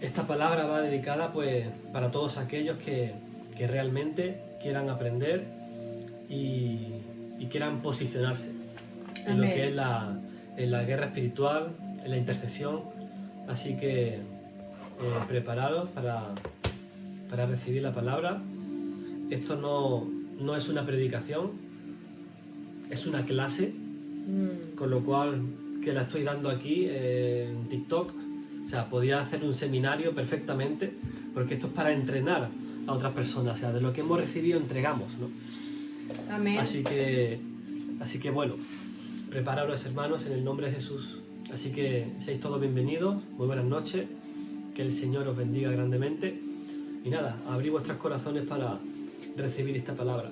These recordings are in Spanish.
Esta palabra va dedicada pues para todos aquellos que realmente quieran aprender y quieran posicionarse en lo que es en la guerra espiritual, en la intercesión. Así que preparados para recibir la palabra. Esto no es una predicación, es una clase, con lo cual que la estoy dando aquí en TikTok. O sea, podía hacer un seminario perfectamente, porque esto es para entrenar a otras personas. O sea, de lo que hemos recibido entregamos, ¿no? Amén. Así que bueno, prepararos, hermanos, en el nombre de Jesús. Así que seáis todos bienvenidos, muy buenas noches, que el Señor os bendiga grandemente. Y nada, abrid vuestros corazones para recibir esta palabra.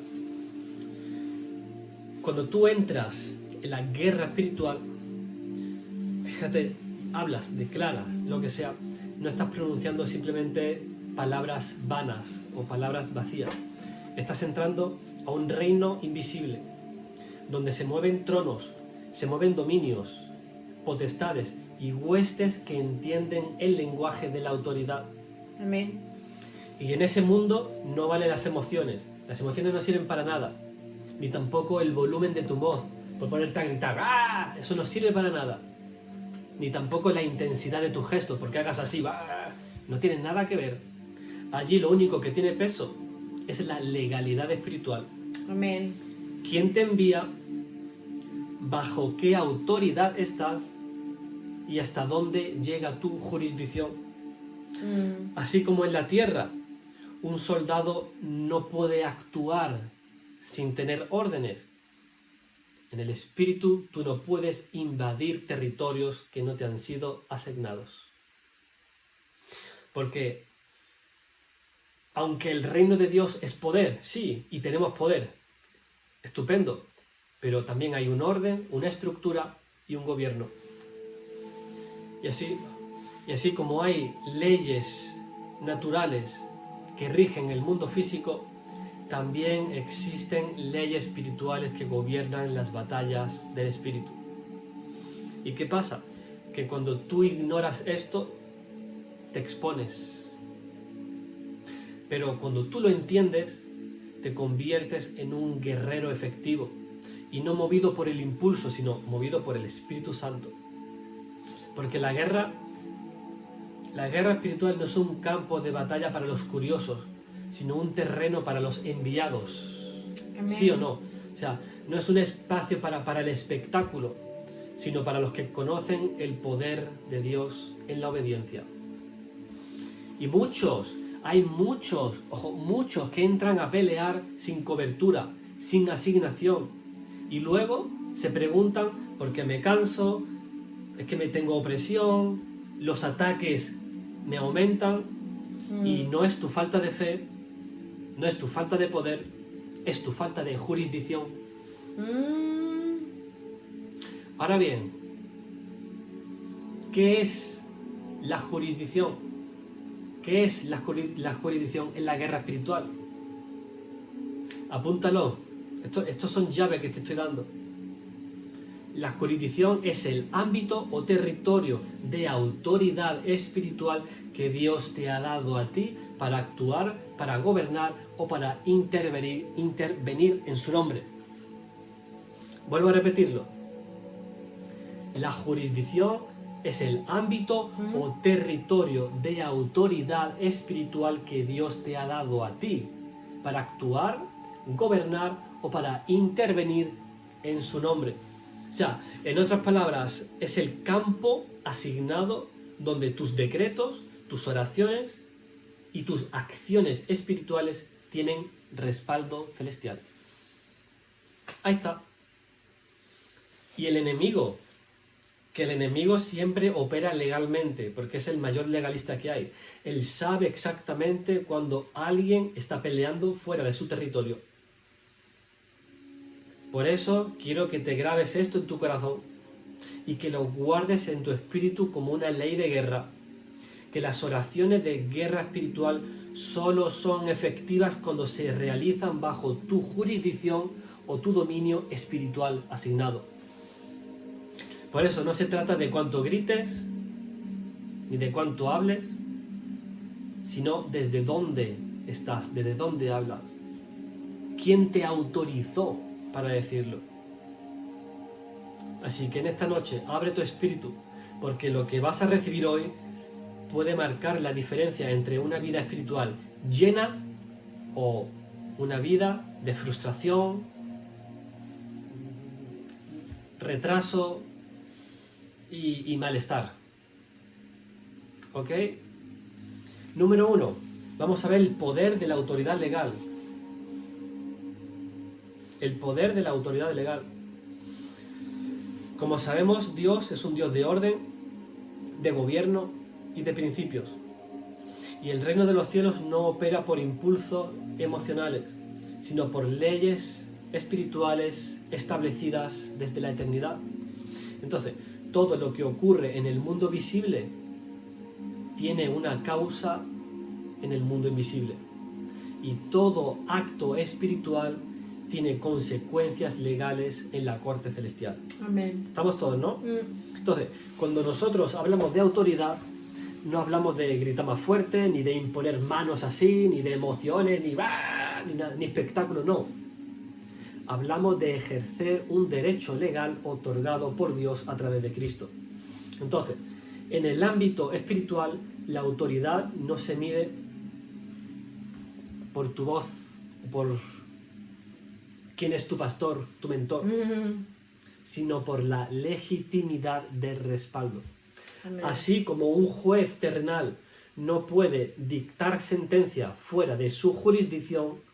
Cuando tú entras en la guerra espiritual, fíjate, hablas, declaras, lo que sea, no estás pronunciando simplemente palabras vanas o palabras vacías. Estás entrando a un reino invisible, donde se mueven tronos, se mueven dominios, potestades y huestes que entienden el lenguaje de la autoridad. Amén. Y en ese mundo no valen las emociones no sirven para nada, ni tampoco el volumen de tu voz, por ponerte a gritar, ¡ah! Eso no sirve para nada. Ni tampoco la intensidad de tus gestos, porque hagas así, ¡ah! No tiene nada que ver. Allí lo único que tiene peso es la legalidad espiritual. Amén. ¿Quién te envía? ¿Bajo qué autoridad estás? ¿Y hasta dónde llega tu jurisdicción? Así como en la tierra, un soldado no puede actuar sin tener órdenes. En el espíritu tú no puedes invadir territorios que no te han sido asignados. Porque aunque el reino de Dios es poder, sí, y tenemos poder, estupendo, pero también hay un orden, una estructura y un gobierno. Y así como hay leyes naturales que rigen el mundo físico, también existen leyes espirituales que gobiernan las batallas del espíritu. ¿Y qué pasa? Que cuando tú ignoras esto, te expones. Pero cuando tú lo entiendes, te conviertes en un guerrero efectivo, y no movido por el impulso, sino movido por el Espíritu Santo. Porque la guerra espiritual no es un campo de batalla para los curiosos, sino un terreno para los enviados. Amén. ¿Sí o no? O sea, no es un espacio para el espectáculo, sino para los que conocen el poder de Dios en la obediencia. Y hay muchos que entran a pelear sin cobertura, sin asignación, y luego se preguntan por qué me canso, es que me tengo opresión, los ataques me aumentan, y no es tu falta de fe, no es tu falta de poder, es tu falta de jurisdicción. Ahora bien, ¿qué es la jurisdicción? ¿Qué es la jurisdicción en la guerra espiritual? Apúntalo. Estos son llaves que te estoy dando. La jurisdicción es el ámbito o territorio de autoridad espiritual que Dios te ha dado a ti para actuar, para gobernar o para intervenir en su nombre. Vuelvo a repetirlo. La jurisdicción es el ámbito o territorio de autoridad espiritual que Dios te ha dado a ti para actuar, gobernar o para intervenir en su nombre. O sea, en otras palabras, es el campo asignado donde tus decretos, tus oraciones y tus acciones espirituales tienen respaldo celestial. Ahí está. Y el enemigo siempre opera legalmente, porque es el mayor legalista que hay. Él sabe exactamente cuando alguien está peleando fuera de su territorio. Por eso quiero que te grabes esto en tu corazón y que lo guardes en tu espíritu como una ley de guerra. Que las oraciones de guerra espiritual solo son efectivas cuando se realizan bajo tu jurisdicción o tu dominio espiritual asignado. Por eso no se trata de cuánto grites, ni de cuánto hables, sino desde dónde estás, desde dónde hablas. ¿Quién te autorizó para decirlo? Así que en esta noche abre tu espíritu, porque lo que vas a recibir hoy puede marcar la diferencia entre una vida espiritual llena o una vida de frustración, retraso y malestar. ¿Ok? Número 1. Vamos a ver el poder de la autoridad legal. El poder de la autoridad legal. Como sabemos, Dios es un Dios de orden, de gobierno y de principios. Y el reino de los cielos no opera por impulsos emocionales, sino por leyes espirituales establecidas desde la eternidad. Entonces, todo lo que ocurre en el mundo visible tiene una causa en el mundo invisible. Y todo acto espiritual tiene consecuencias legales en la corte celestial. Amén. ¿Estamos todos, no? Entonces, cuando nosotros hablamos de autoridad, no hablamos de gritar más fuerte, ni de imponer manos así, ni de emociones, ni nada, ni espectáculo, no. Hablamos de ejercer un derecho legal otorgado por Dios a través de Cristo. Entonces, en el ámbito espiritual, la autoridad no se mide por tu voz, por quién es tu pastor, tu mentor, sino por la legitimidad del respaldo. Amén. Así como un juez terrenal no puede dictar sentencia fuera de su jurisdicción,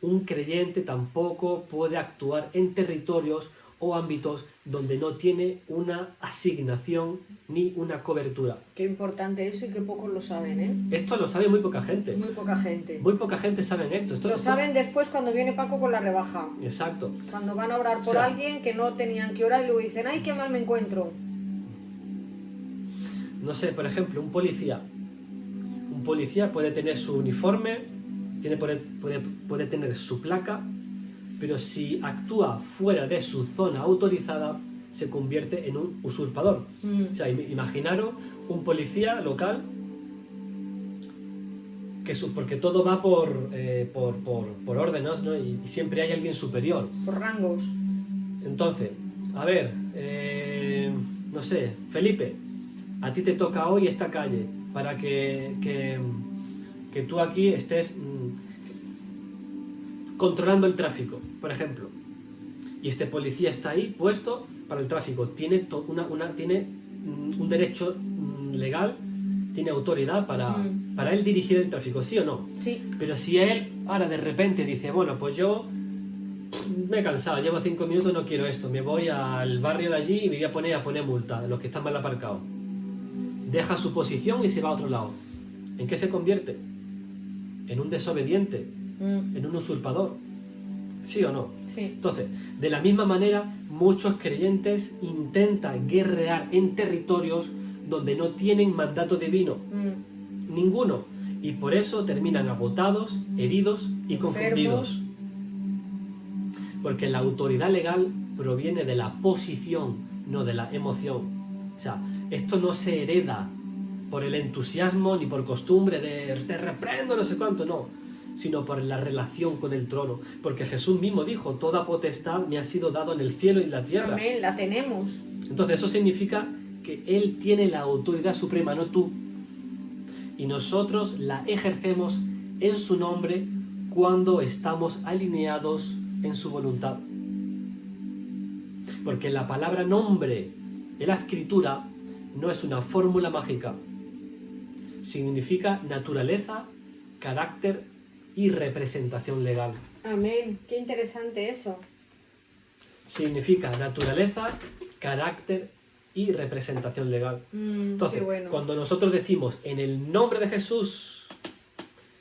un creyente tampoco puede actuar en territorios o ámbitos donde no tiene una asignación ni una cobertura. Qué importante eso y qué pocos lo saben, ¿eh? Esto lo sabe muy poca gente. Muy poca gente. Muy poca gente sabe esto. Lo saben después cuando viene Paco con la rebaja. Exacto. Cuando van a orar por O sea, alguien que no tenían que orar y luego dicen, ¡ay, qué mal me encuentro! No sé, por ejemplo, un policía. Un policía puede tener su uniforme, puede tener su placa, pero si actúa fuera de su zona autorizada, se convierte en un usurpador. O sea, imaginaros un policía local, porque todo va por órdenes, ¿no? Y siempre hay alguien superior. Por rangos. Entonces, a ver, no sé, Felipe, a ti te toca hoy esta calle para que tú aquí estés controlando el tráfico, por ejemplo. Y este policía está ahí puesto para el tráfico. Tiene un derecho legal, tiene autoridad para él dirigir el tráfico, ¿sí o no? Sí. Pero si él ahora de repente dice, bueno, pues yo me he cansado, llevo 5 minutos, no quiero esto, me voy al barrio de allí y me voy a poner multa a los que están mal aparcados. Deja su posición y se va a otro lado. ¿En qué se convierte? En un desobediente, en un usurpador. ¿Sí o no? Sí. Entonces, de la misma manera, muchos creyentes intentan guerrear en territorios donde no tienen mandato divino. Ninguno. Y por eso terminan agotados, heridos y confundidos. Porque la autoridad legal proviene de la posición, no de la emoción. O sea, esto no se hereda por el entusiasmo ni por costumbre de te reprendo, no sé cuánto, no, sino por la relación con el trono. Porque Jesús mismo dijo, toda potestad me ha sido dado en el cielo y en la tierra. Amén, la tenemos. Entonces eso significa que Él tiene la autoridad suprema, no tú. Y nosotros la ejercemos en su nombre cuando estamos alineados en su voluntad. Porque la palabra nombre en la escritura no es una fórmula mágica. Significa naturaleza, carácter y representación legal. Amén, qué interesante eso. Significa naturaleza, carácter y representación legal. Entonces, qué bueno. cuando nosotros decimos en el nombre de Jesús,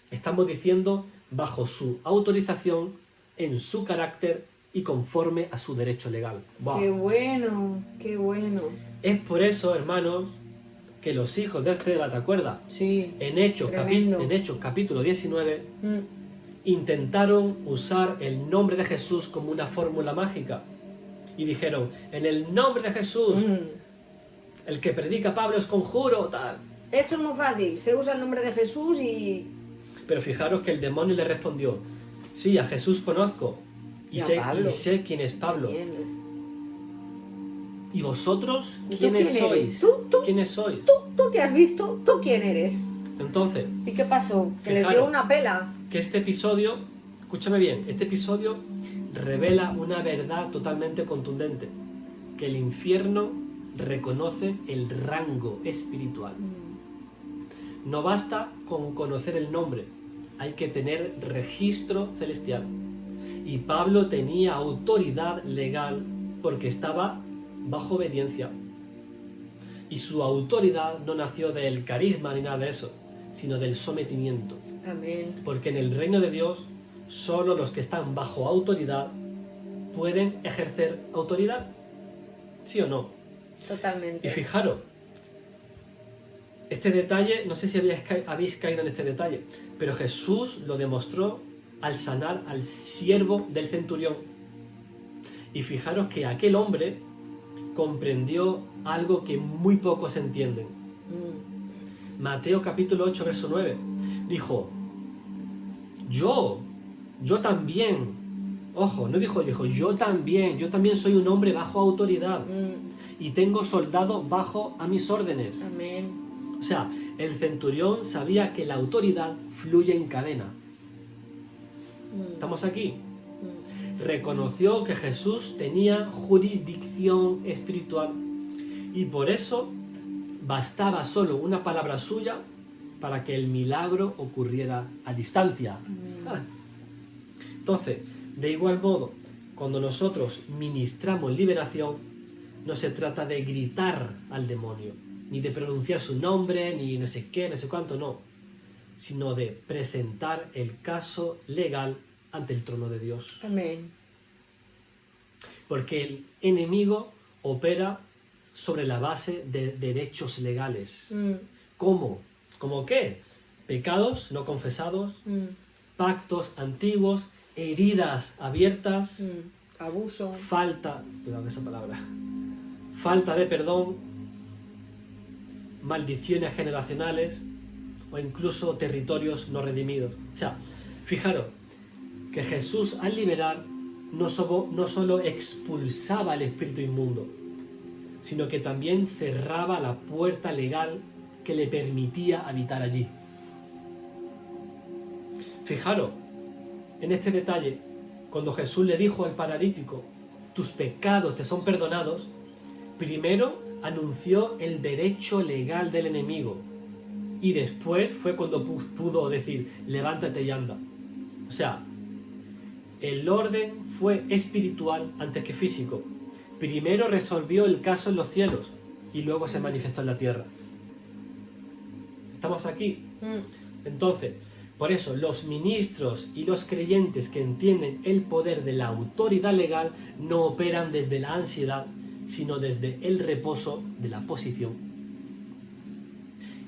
estamos diciendo bajo su autorización, en su carácter y conforme a su derecho legal. ¡Wow! Qué bueno, qué bueno. Es por eso, hermanos, que los hijos de Esteba, ¿te acuerdas? Sí. En Hechos capítulo 19, intentaron usar el nombre de Jesús como una fórmula mágica. Y dijeron, en el nombre de Jesús, el que predica Pablo es conjuro, tal. Esto es muy fácil. Se usa el nombre de Jesús y... Pero fijaros que el demonio le respondió, sí, a Jesús conozco Y a Pablo. y sé quién es Pablo. Bien. ¿Y vosotros ¿Y tú quiénes quién eres? sois? ¿Tú? ¿Quiénes sois? ¿Tú qué has visto? ¿Tú quién eres? Entonces, ¿Y qué pasó? Que les dio Fijaros. una pela. que este episodio, escúchame bien, este episodio revela una verdad totalmente contundente, que el infierno reconoce el rango espiritual. No basta con conocer el nombre, hay que tener registro celestial. Y Pablo tenía autoridad legal porque estaba bajo obediencia. Y su autoridad no nació del carisma ni nada de eso, sino del sometimiento. Amén. Porque en el reino de Dios, solo los que están bajo autoridad pueden ejercer autoridad. ¿Sí o no? Y Totalmente. fijaros, este detalle, no sé si habéis caído en este detalle, pero Jesús lo demostró al sanar al siervo del centurión. Y fijaros que aquel hombre comprendió algo que muy pocos entienden. Mateo capítulo 8, verso 9, dijo, yo también, ojo, no dijo, yo también soy un hombre bajo autoridad y tengo soldados bajo a mis órdenes. Amén. O sea, el centurión sabía que la autoridad fluye en cadena. ¿Estamos aquí? Reconoció que Jesús tenía jurisdicción espiritual y por eso bastaba solo una palabra suya para que el milagro ocurriera a distancia. Entonces, de igual modo, cuando nosotros ministramos liberación, no se trata de gritar al demonio, ni de pronunciar su nombre, ni no sé qué, no sé cuánto, no, sino de presentar el caso legal ante el trono de Dios. Amén. Porque el enemigo opera sobre la base de derechos legales. ¿Cómo? ¿Cómo qué? Pecados no confesados, pactos antiguos, heridas abiertas, Abuso. cuidado con esa palabra, falta de perdón, maldiciones generacionales o incluso territorios no redimidos. O sea, fijaros que Jesús al liberar no solo expulsaba al espíritu inmundo, sino que también cerraba la puerta legal que le permitía habitar allí. Fijaros en este detalle, cuando Jesús le dijo al paralítico, tus pecados te son perdonados, primero anunció el derecho legal del enemigo y después fue cuando pudo decir, levántate y anda. O sea, el orden fue espiritual antes que físico. Primero resolvió el caso en los cielos y luego se manifestó en la tierra. ¿Estamos aquí? Entonces, por eso los ministros y los creyentes que entienden el poder de la autoridad legal no operan desde la ansiedad, sino desde el reposo de la posición.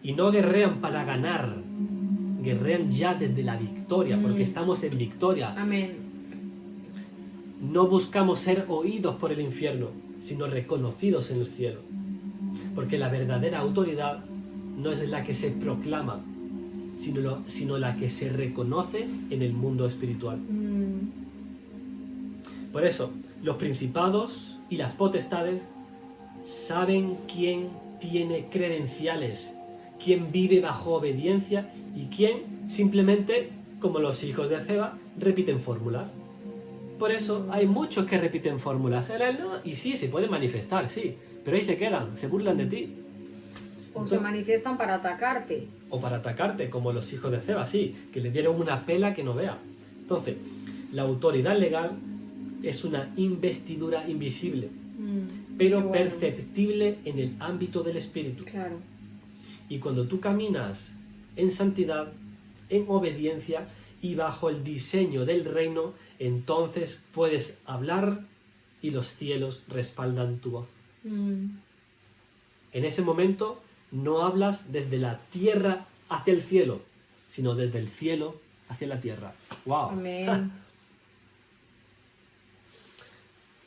Y no guerrean para ganar, guerrean ya desde la victoria, porque estamos en victoria. Amén. No buscamos ser oídos por el infierno, sino reconocidos en el cielo. Porque la verdadera autoridad no es la que se proclama, sino la que se reconoce en el mundo espiritual. Por eso, los principados y las potestades saben quién tiene credenciales, quién vive bajo obediencia y quién simplemente, como los hijos de Ceba, repiten fórmulas. Por eso hay muchos que repiten fórmulas. Y sí, se pueden manifestar, sí, pero ahí se quedan, se burlan de ti. O se manifiestan para atacarte. O para atacarte, como los hijos de Ceba, sí, que le dieron una pela que no vea. Entonces, la autoridad legal es una investidura invisible, pero qué bueno. perceptible en el ámbito del espíritu. Claro. Y cuando tú caminas en santidad, en obediencia y bajo el diseño del reino, entonces puedes hablar y los cielos respaldan tu voz. En ese momento no hablas desde la tierra hacia el cielo, sino desde el cielo hacia la tierra. ¡Wow! Amén.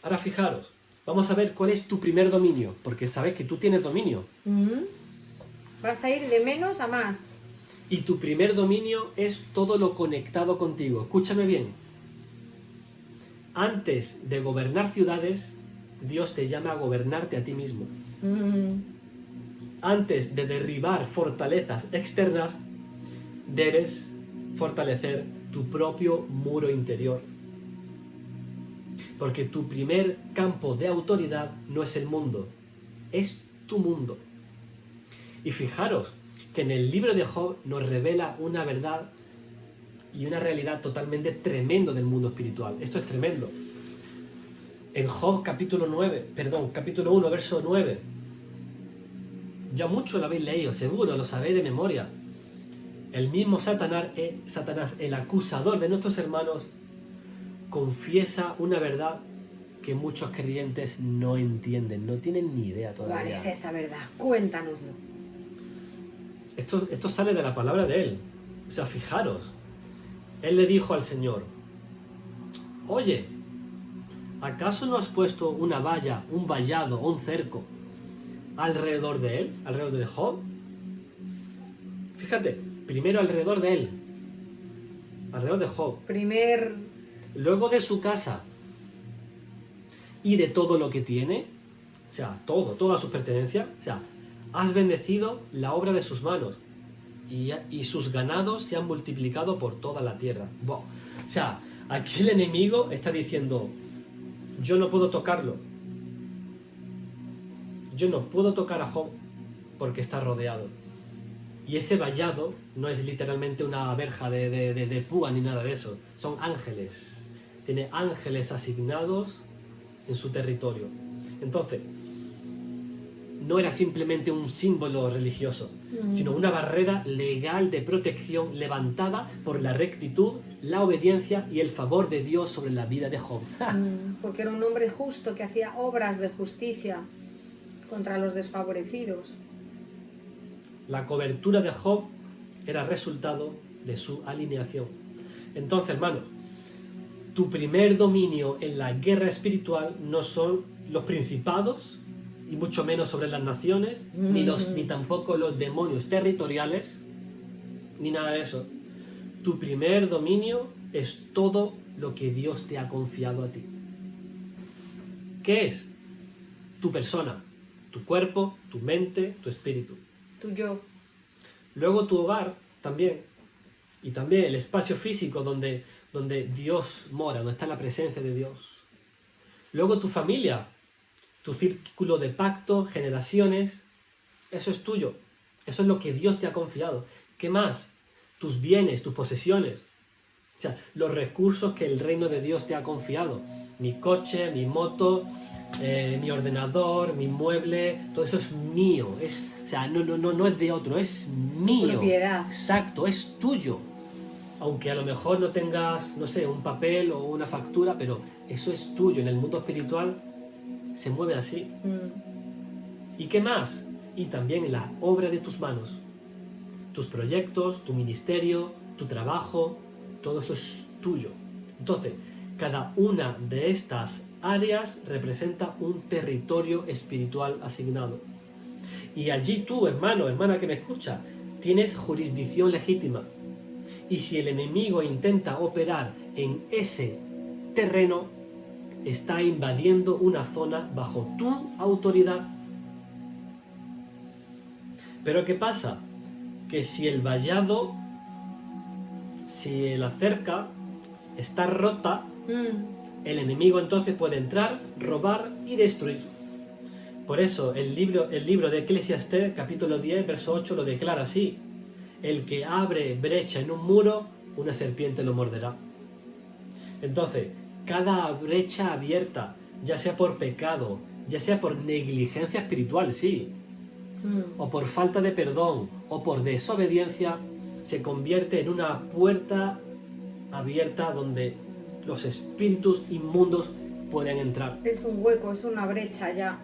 Ahora fijaros, vamos a ver cuál es tu primer dominio, porque sabes que tú tienes dominio. Vas a ir de menos a más. Y tu primer dominio es todo lo conectado contigo. Escúchame bien. Antes de gobernar ciudades, Dios te llama a gobernarte a ti mismo. Antes de derribar fortalezas externas, debes fortalecer tu propio muro interior. Porque tu primer campo de autoridad no es el mundo, es tu mundo. Y fijaros que en el libro de Job nos revela una verdad y una realidad totalmente tremendo del mundo espiritual. Esto es tremendo. En Job capítulo 1, verso 9. Ya mucho lo habéis leído, seguro, lo sabéis de memoria. El mismo Satanás, el acusador de nuestros hermanos, confiesa una verdad que muchos creyentes no entienden, no tienen ni idea todavía. ¿Cuál es esa verdad? Cuéntanoslo. Esto sale de la palabra de él. O sea, fijaros. Él le dijo al Señor: oye, ¿acaso no has puesto una valla, un vallado o un cerco alrededor de él, alrededor de Job? Fíjate, primero alrededor de él, alrededor de Job. Luego de su casa y de todo lo que tiene, o sea, todas sus pertenencias. O sea, has bendecido la obra de sus manos y sus ganados se han multiplicado por toda la tierra. Wow. O sea, aquí el enemigo está diciendo: yo no puedo tocarlo. Yo no puedo tocar a Job porque está rodeado. Y ese vallado no es literalmente una verja de púa ni nada de eso. Son ángeles. Tiene ángeles asignados en su territorio. Entonces, no era simplemente un símbolo religioso, sino una barrera legal de protección levantada por la rectitud, la obediencia y el favor de Dios sobre la vida de Job. Porque era un hombre justo que hacía obras de justicia contra los desfavorecidos. La cobertura de Job era resultado de su alineación. Entonces, hermano, tu primer dominio en la guerra espiritual no son los principados, y mucho menos sobre las naciones, ni tampoco los demonios territoriales, ni nada de eso. Tu primer dominio es todo lo que Dios te ha confiado a ti. ¿Qué es? Tu persona, tu cuerpo, tu mente, tu espíritu. Tu yo. Luego tu hogar también. Y también el espacio físico donde Dios mora, donde está la presencia de Dios. Luego tu familia, tu círculo de pacto, generaciones. Eso es tuyo. Eso es lo que Dios te ha confiado. ¿Qué más? Tus bienes, tus posesiones. O sea, los recursos que el reino de Dios te ha confiado. Mi coche, mi moto, mi ordenador, mi mueble, todo eso es mío. O sea, no es de otro, es mío. Propiedad. Exacto, es tuyo. Aunque a lo mejor no tengas, no sé, un papel o una factura, pero eso es tuyo. En el mundo espiritual se mueve así. ¿Y qué más? Y también la obra de tus manos. Tus proyectos, tu ministerio, tu trabajo, todo eso es tuyo. Entonces, cada una de estas áreas representa un territorio espiritual asignado. Y allí tú, hermano, hermana que me escucha, tienes jurisdicción legítima. Y si el enemigo intenta operar en ese terreno, está invadiendo una zona bajo tu autoridad. Pero ¿qué pasa? Que si el vallado, si la cerca está rota, el enemigo entonces puede entrar, robar y destruir. Por eso el libro de Eclesiastés, capítulo 10, verso 8, lo declara así: el que abre brecha en un muro, una serpiente lo morderá. Entonces, cada brecha abierta, ya sea por pecado, ya sea por negligencia espiritual, sí, o por falta de perdón, o por desobediencia, se convierte en una puerta abierta donde los espíritus inmundos pueden entrar. Es un hueco, es una brecha ya.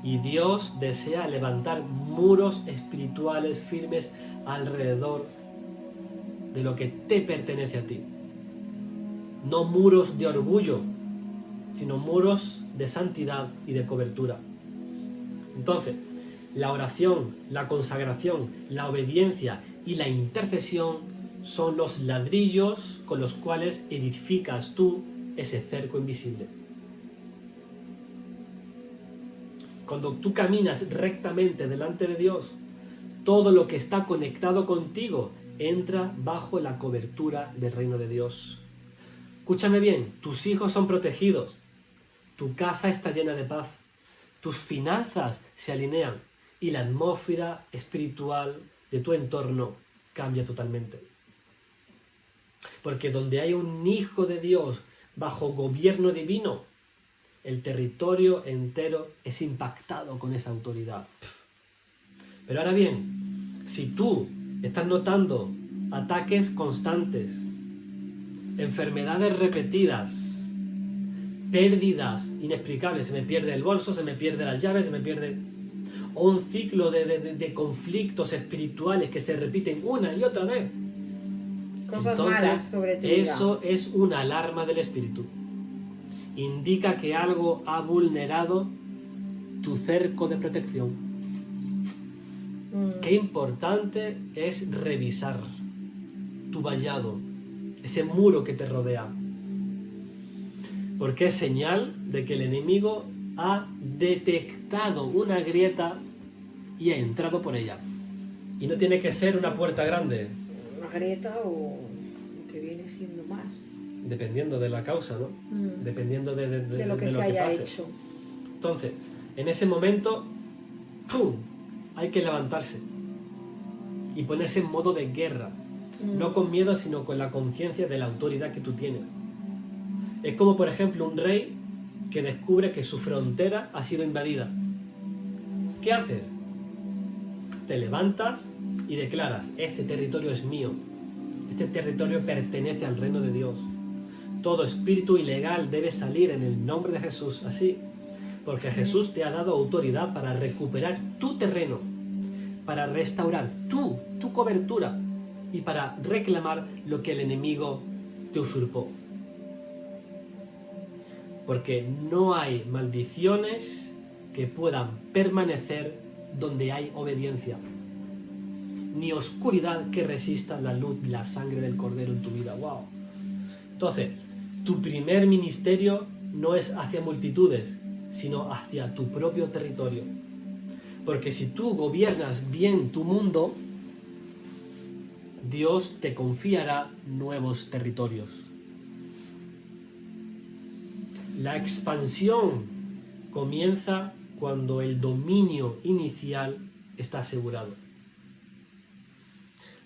Y Dios desea levantar muros espirituales firmes alrededor de lo que te pertenece a ti. No muros de orgullo, sino muros de santidad y de cobertura. Entonces, La oración, la consagración, la obediencia y la intercesión son los ladrillos con los cuales edificas tú ese cerco invisible. Cuando tú caminas rectamente delante de Dios, todo lo que está conectado contigo entra bajo la cobertura del reino de Dios. Escúchame bien, tus hijos son protegidos, tu casa está llena de paz, tus finanzas se alinean y la atmósfera espiritual de tu entorno cambia totalmente. Porque donde hay un hijo de Dios bajo gobierno divino, el territorio entero es impactado con esa autoridad. Pero ahora bien, si tú estás notando ataques constantes, enfermedades repetidas, pérdidas inexplicables, se me pierde el bolso, se me pierde las llaves, se me pierde... o un ciclo de conflictos espirituales que se repiten una y otra vez. Cosas Entonces, malas sobre tu vida. eso es una alarma del espíritu. Indica que algo ha vulnerado tu cerco de protección. Qué importante es revisar tu vallado, ese muro que te rodea. Porque es señal de que el enemigo ha detectado una grieta y ha entrado por ella. Y no tiene que ser una puerta grande. Una grieta o que viene siendo más. Dependiendo de la causa, ¿no? Dependiendo de lo que se haya pase. hecho. Entonces, en ese momento, ¡pum!, hay que levantarse y ponerse en modo de guerra. No con miedo, sino con la conciencia de la autoridad que tú tienes. Es como, por ejemplo, un rey que descubre que su frontera ha sido invadida. ¿Qué haces? Te levantas y declaras: este territorio es mío. Este territorio pertenece al reino de Dios. Todo espíritu ilegal debe salir en el nombre de Jesús, así. Porque Jesús te ha dado autoridad para recuperar tu terreno, para restaurar tu cobertura y para reclamar lo que el enemigo te usurpó. Porque no hay maldiciones que puedan permanecer donde hay obediencia, ni oscuridad que resista la luz y la sangre del Cordero en tu vida. ¡Wow! Entonces, tu primer ministerio no es hacia multitudes, sino hacia tu propio territorio. Porque si tú gobiernas bien tu mundo, Dios te confiará nuevos territorios. La expansión comienza cuando el dominio inicial está asegurado.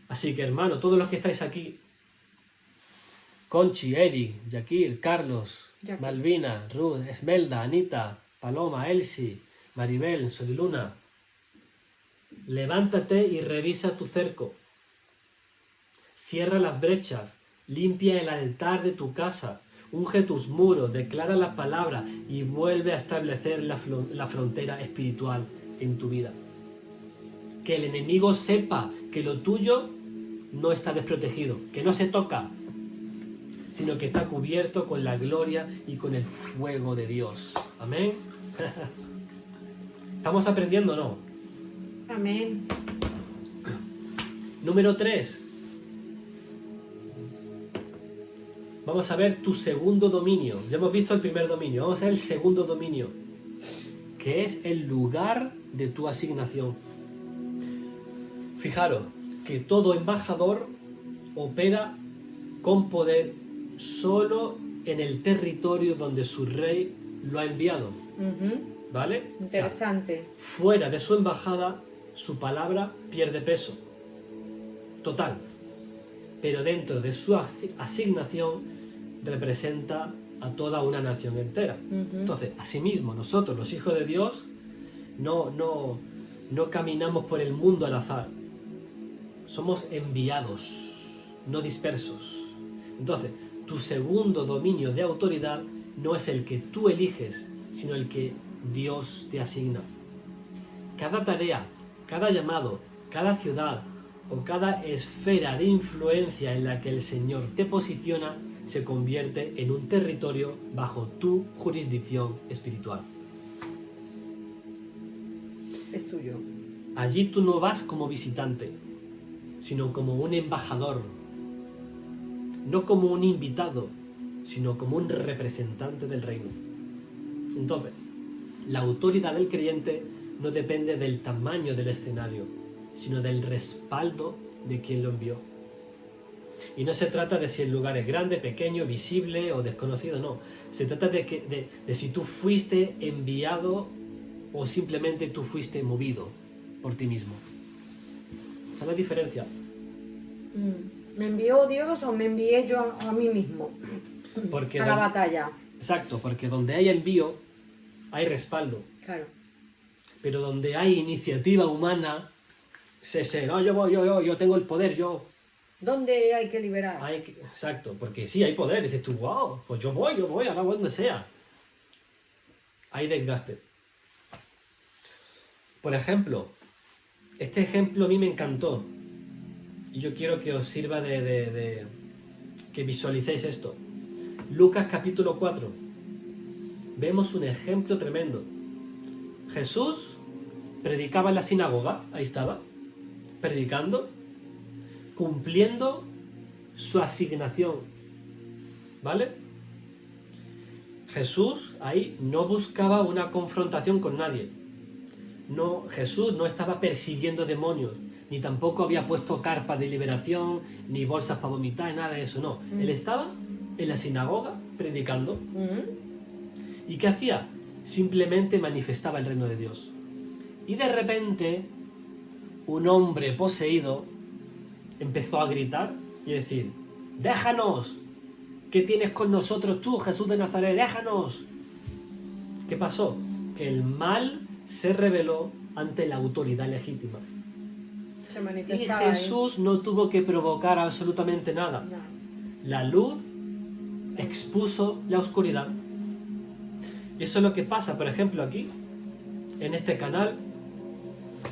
Así que, hermano, todos los que estáis aquí, Conchi, Eri, Yakir, Carlos, Malvina, Ruth, Esmelda, Anita, Paloma, Elsie, Maribel, Soliluna, levántate y revisa tu cerco. Cierra las brechas, limpia el altar de tu casa, unge tus muros, declara la palabra y vuelve a establecer la frontera espiritual en tu vida. Que el enemigo sepa que lo tuyo no está desprotegido, que no se toca, sino que está cubierto con la gloria y con el fuego de Dios. Amén. ¿Estamos aprendiendo o no? Amén. Número 3. Vamos a ver tu segundo dominio. Ya hemos visto el primer dominio. Vamos a ver el segundo dominio, que es el lugar de tu asignación. Fijaros que todo embajador opera con poder solo en el territorio donde su rey lo ha enviado. ¿Vale? Interesante. O sea, fuera de su embajada, su palabra pierde peso. Total. Pero dentro de su asignación representa a toda una nación entera. Entonces, asimismo, nosotros, los hijos de Dios, no caminamos por el mundo al azar. Somos enviados, no dispersos. Entonces, tu segundo dominio de autoridad no es el que tú eliges, sino el que Dios te asigna. Cada tarea, cada llamado, cada ciudad o cada esfera de influencia en la que el Señor te posiciona se convierte en un territorio bajo tu jurisdicción espiritual. Es tuyo. Allí tú no vas como visitante, sino como un embajador. No como un invitado, sino como un representante del reino. Entonces, la autoridad del creyente no depende del tamaño del escenario, sino del respaldo de quien lo envió. Y no se trata de si el lugar es grande, pequeño, visible o desconocido, no. Se trata de si tú fuiste enviado o simplemente tú fuiste movido por ti mismo. Esa es la diferencia. ¿Me envió Dios o me envié yo a mí mismo Porque a la batalla? Exacto, porque donde hay envío, hay respaldo. Claro. Pero donde hay iniciativa humana, no, yo voy, yo tengo el poder, yo... ¿Dónde hay que liberar? Exacto, porque sí, hay poder. Dices tú, wow, pues yo voy, ahora voy donde sea. Hay desgaste. Por ejemplo, este ejemplo a mí me encantó. Y yo quiero que os sirva de que visualicéis esto. Lucas capítulo 4. Vemos un ejemplo tremendo. Jesús predicaba en la sinagoga, ahí estaba, predicando, cumpliendo su asignación, ¿vale? Jesús ahí no buscaba una confrontación con nadie. No, Jesús no estaba persiguiendo demonios, ni tampoco había puesto carpas de liberación, ni bolsas para vomitar, nada de eso, no. Él estaba en la sinagoga predicando. ¿Y qué hacía? Simplemente manifestaba el reino de Dios. Y de repente, un hombre poseído empezó a gritar y decir, ¡déjanos! ¿Qué tienes con nosotros tú, Jesús de Nazaret? ¡Déjanos! ¿Qué pasó? Que el mal se rebeló ante la autoridad legítima. Se Y manifestaba Jesús no tuvo que provocar absolutamente nada. No. La luz expuso la oscuridad. Y eso es lo que pasa, por ejemplo, aquí, en este canal,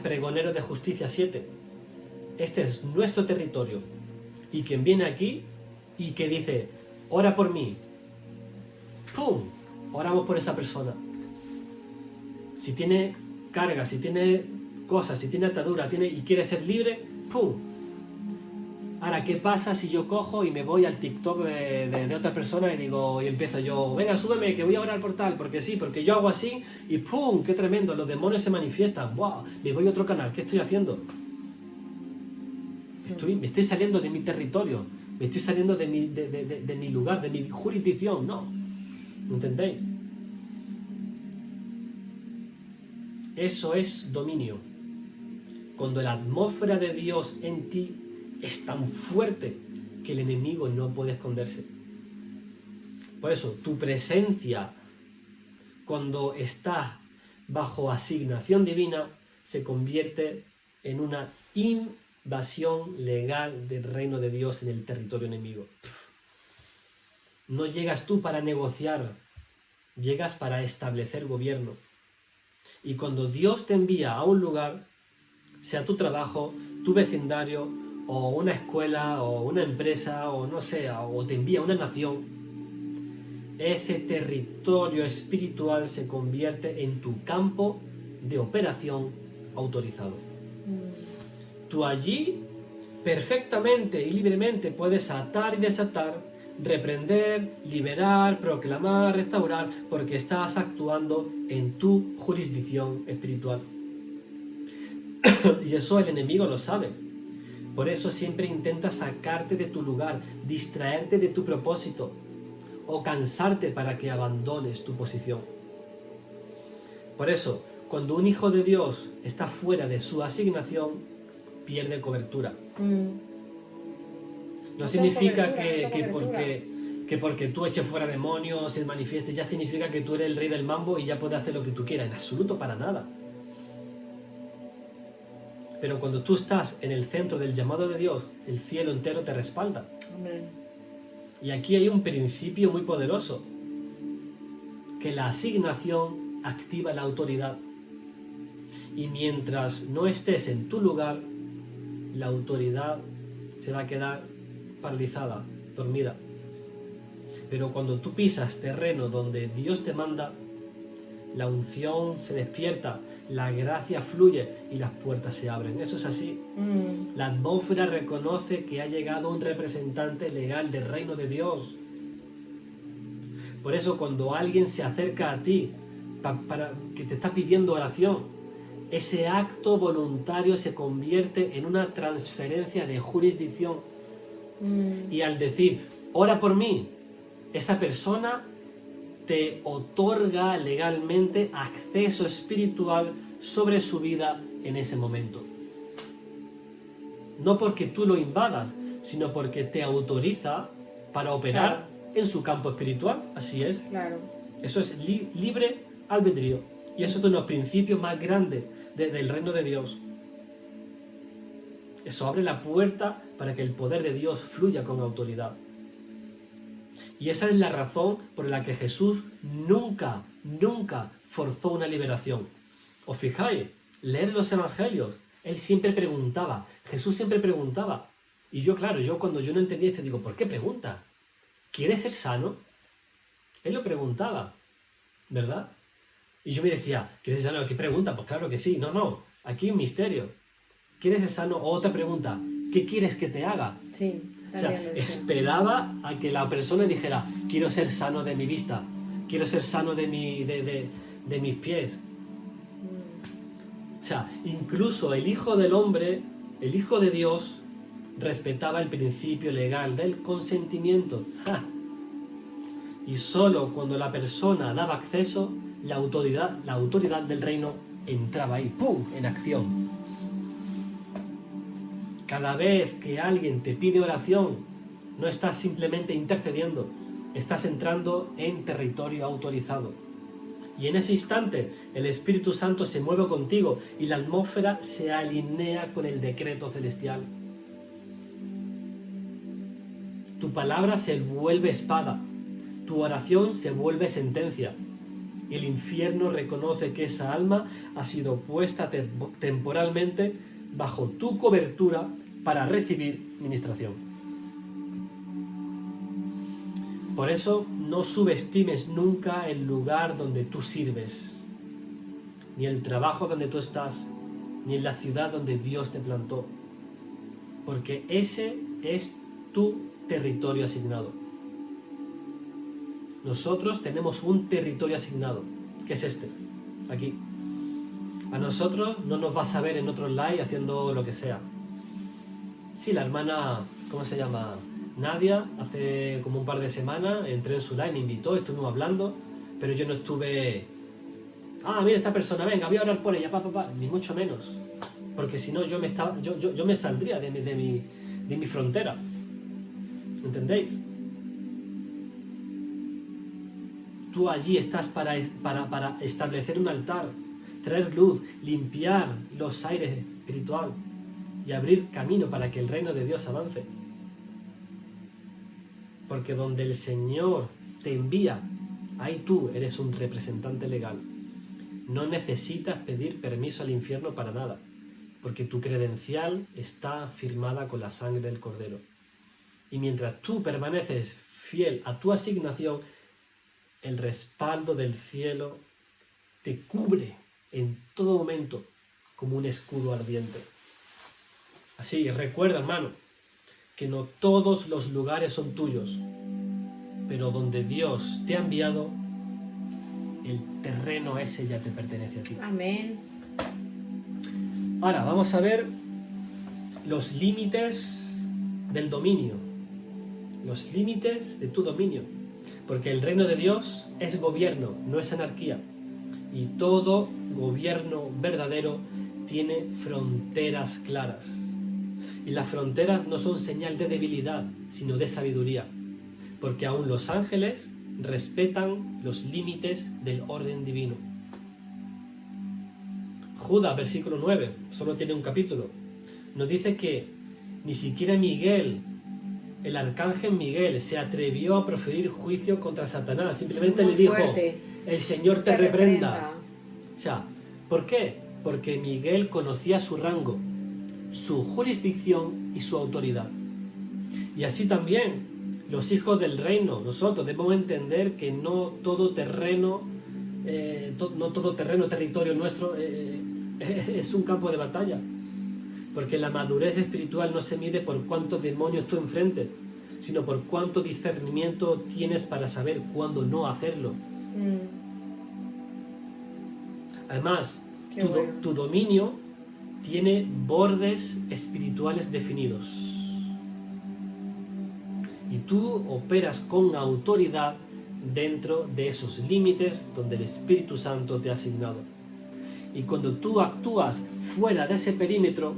Pregonero de Justicia 7. Este es nuestro territorio. Y quien viene aquí y que dice, ora por mí, ¡pum! Oramos por esa persona. Si tiene carga, si tiene cosas, si tiene atadura, y quiere ser libre, ¡pum! Ahora, ¿qué pasa si yo cojo y me voy al TikTok de otra persona y digo, y empiezo yo, venga, súbeme, que voy a orar por tal, porque sí, porque yo hago así, y ¡pum! ¡Qué tremendo! Los demonios se manifiestan, ¡wow! Me voy a otro canal, ¿qué estoy haciendo? Me estoy saliendo de mi territorio, me estoy saliendo de mi lugar, de mi jurisdicción, ¿no? ¿Entendéis? Eso es dominio. Cuando la atmósfera de Dios en ti es tan fuerte que el enemigo no puede esconderse. Por eso, tu presencia, cuando estás bajo asignación divina, se convierte en una invasión legal del reino de Dios en el territorio enemigo. No llegas tú para negociar, llegas para establecer gobierno. Y cuando Dios te envía a un lugar, sea tu trabajo, tu vecindario, o una escuela, o una empresa, o no sé, o te envía a una nación, ese territorio espiritual se convierte en tu campo de operación autorizado. Tú allí perfectamente y libremente puedes atar y desatar, reprender, liberar, proclamar, restaurar, porque estás actuando en tu jurisdicción espiritual. Y eso el enemigo lo sabe. Por eso siempre intenta sacarte de tu lugar, distraerte de tu propósito o cansarte para que abandones tu posición. Por eso, cuando un hijo de Dios está fuera de su asignación, pierde cobertura. No significa que porque tú eches fuera demonios, se manifieste, ya significa que tú eres el rey del mambo y ya puedes hacer lo que tú quieras. En absoluto, para nada. Pero cuando tú estás en el centro del llamado de Dios, el cielo entero te respalda. Amén. Y aquí hay un principio muy poderoso, que la asignación activa la autoridad. Y mientras no estés en tu lugar, la autoridad se va a quedar paralizada, dormida. Pero cuando tú pisas terreno donde Dios te manda, la unción se despierta, la gracia fluye y las puertas se abren. Eso es así. La atmósfera reconoce que ha llegado un representante legal del reino de Dios. Por eso cuando alguien se acerca a ti para que te está pidiendo oración, ese acto voluntario se convierte en una transferencia de jurisdicción. Y al decir, ora por mí, esa persona te otorga legalmente acceso espiritual sobre su vida en ese momento. No porque tú lo invadas, sino porque te autoriza para operar en su campo espiritual. Así es. Claro. Eso es libre albedrío. Y eso es uno de los principios más grandes del reino de Dios. Eso abre la puerta para que el poder de Dios fluya con autoridad. Y esa es la razón por la que Jesús nunca forzó una liberación. ¿Os fijáis? Leer los evangelios. Él siempre preguntaba. Jesús siempre preguntaba. Y yo, claro, cuando yo no entendía esto, digo, ¿por qué pregunta? ¿Quieres ser sano? Él lo preguntaba, ¿verdad? Y yo me decía, ¿quieres ser sano? ¿Qué pregunta? Pues claro que sí. No, aquí hay un misterio. ¿Quieres ser sano? O otra pregunta, ¿qué quieres que te haga? Sí, o sea, esperaba a que la persona dijera, quiero ser sano de mi vista, quiero ser sano de mis pies. O sea, incluso el Hijo del Hombre, el Hijo de Dios, respetaba el principio legal del consentimiento. ¡Ja! Y solo cuando la persona daba acceso, la autoridad del reino entraba ahí, ¡pum!, en acción. Cada vez que alguien te pide oración, no estás simplemente intercediendo, estás entrando en territorio autorizado. Y en ese instante el Espíritu Santo se mueve contigo y la atmósfera se alinea con el decreto celestial. Tu palabra se vuelve espada, tu oración se vuelve sentencia. El infierno reconoce que esa alma ha sido puesta temporalmente bajo tu cobertura para recibir ministración. Por eso no subestimes nunca el lugar donde tú sirves, ni el trabajo donde tú estás, ni en la ciudad donde Dios te plantó, porque ese es tu territorio asignado. Nosotros tenemos un territorio asignado, que es este, aquí. A nosotros no nos vas a ver en otros live haciendo lo que sea. Sí, la hermana, ¿cómo se llama? Nadia, hace como un par de semanas entré en su live, me invitó, estuvimos hablando, pero yo no estuve... mira esta persona, venga, voy a orar por ella, ni mucho menos. Porque si no, yo me saldría de mi frontera. ¿Entendéis? Tú allí estás para establecer un altar, traer luz, limpiar los aires espiritual y abrir camino para que el reino de Dios avance. Porque donde el Señor te envía, ahí tú eres un representante legal. No necesitas pedir permiso al infierno para nada, porque tu credencial está firmada con la sangre del Cordero. Y mientras tú permaneces fiel a tu asignación, el respaldo del cielo te cubre en todo momento como un escudo ardiente. Así, recuerda, hermano, que no todos los lugares son tuyos, pero donde Dios te ha enviado, el terreno ese ya te pertenece a ti. Amén. Ahora vamos a ver los límites del dominio, los límites de tu dominio, porque el reino de Dios es gobierno, no es anarquía, y todo gobierno verdadero tiene fronteras claras. Y las fronteras no son señal de debilidad, sino de sabiduría, porque aún los ángeles respetan los límites del orden divino. Judas, versículo 9, solo tiene un capítulo, nos dice que ni siquiera Miguel, el arcángel Miguel, se atrevió a proferir juicio contra Satanás, simplemente Muy le dijo, fuerte. el Señor te reprenda. O sea, ¿por qué? Porque Miguel conocía su rango, su jurisdicción y su autoridad. Y así también los hijos del reino, nosotros debemos entender que no todo terreno no todo terreno, territorio nuestro es un campo de batalla. Porque la madurez espiritual no se mide por cuántos demonios tú enfrentes, sino por cuánto discernimiento tienes para saber cuándo no hacerlo. Además, tu dominio tiene bordes espirituales definidos. Y tú operas con autoridad dentro de esos límites donde el Espíritu Santo te ha asignado. Y cuando tú actúas fuera de ese perímetro,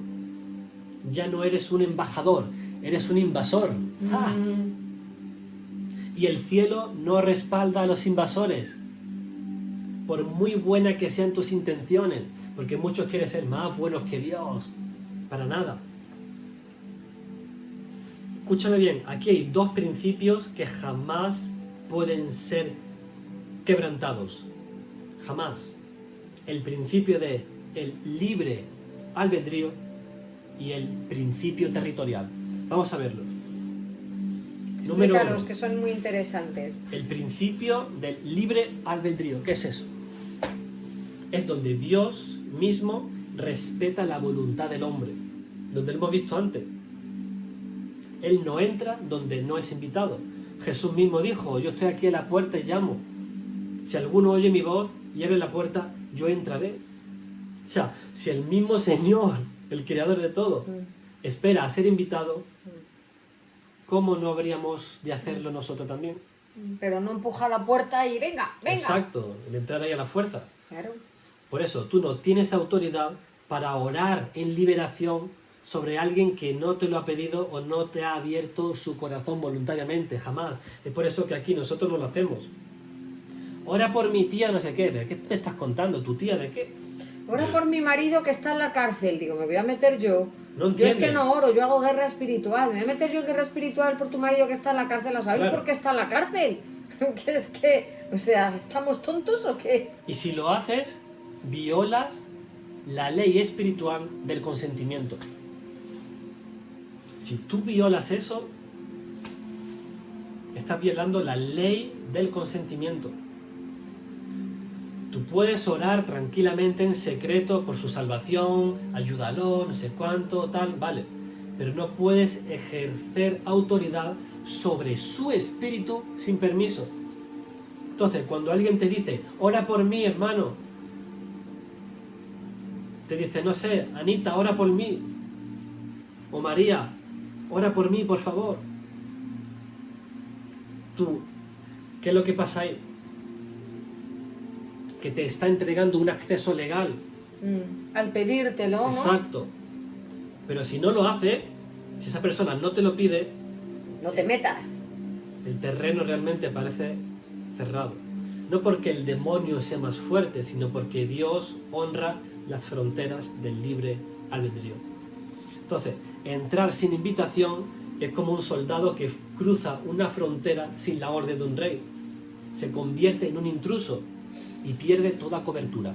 ya no eres un embajador, eres un invasor. ¡Ah! Y el cielo no respalda a los invasores, por muy buenas que sean tus intenciones, porque muchos quieren ser más buenos que Dios. Para nada. Escúchame bien, aquí hay dos principios que jamás pueden ser quebrantados. Jamás. El principio de el libre albedrío y el principio territorial. Vamos a verlo. Número Explícalos, 1. que son muy interesantes. El principio del libre albedrío. ¿Qué es eso? Es donde Dios mismo respeta la voluntad del hombre. Donde lo hemos visto antes. Él no entra donde no es invitado. Jesús mismo dijo: yo estoy aquí a la puerta y llamo. Si alguno oye mi voz y abre la puerta, yo entraré. O sea, si el mismo Señor, el creador de todo, espera a ser invitado, ¿cómo no habríamos de hacerlo nosotros también? Pero no empuja la puerta y venga. Exacto, de entrar ahí a la fuerza. Claro. Por eso, tú no tienes autoridad para orar en liberación sobre alguien que no te lo ha pedido o no te ha abierto su corazón voluntariamente, jamás. Es por eso que aquí nosotros no lo hacemos. Ora por mi tía no sé qué. ¿De qué te estás contando? ¿Tu tía de qué? Ora por mi marido que está en la cárcel. Digo, me voy a meter yo. No Yo es entiende. que no oro, yo hago guerra espiritual. Me voy a meter yo en guerra espiritual por tu marido que está en la cárcel. ¿A saber Claro. por qué está en la cárcel? Que es que, o sea, ¿estamos tontos o qué? Y si lo haces, violas la ley espiritual del consentimiento. Si tú violas eso, estás violando la ley del consentimiento. Tú puedes orar tranquilamente en secreto por su salvación, ayúdalo, no sé cuánto, tal, vale. Pero no puedes ejercer autoridad sobre su espíritu sin permiso. Entonces, cuando alguien te dice, ora por mí, hermano, te dice, no sé, Anita, ora por mí, o María, ora por mí, por favor. Tú, ¿qué es lo que pasa ahí? Que te está entregando un acceso legal. Al pedírtelo, ¿no? Exacto. Pero si no lo hace, si esa persona no te lo pide, No te metas. el terreno realmente parece cerrado. No porque el demonio sea más fuerte, sino porque Dios honra las fronteras del libre albedrío. Entonces, entrar sin invitación es como un soldado que cruza una frontera sin la orden de un rey. Se convierte en un intruso y pierde toda cobertura.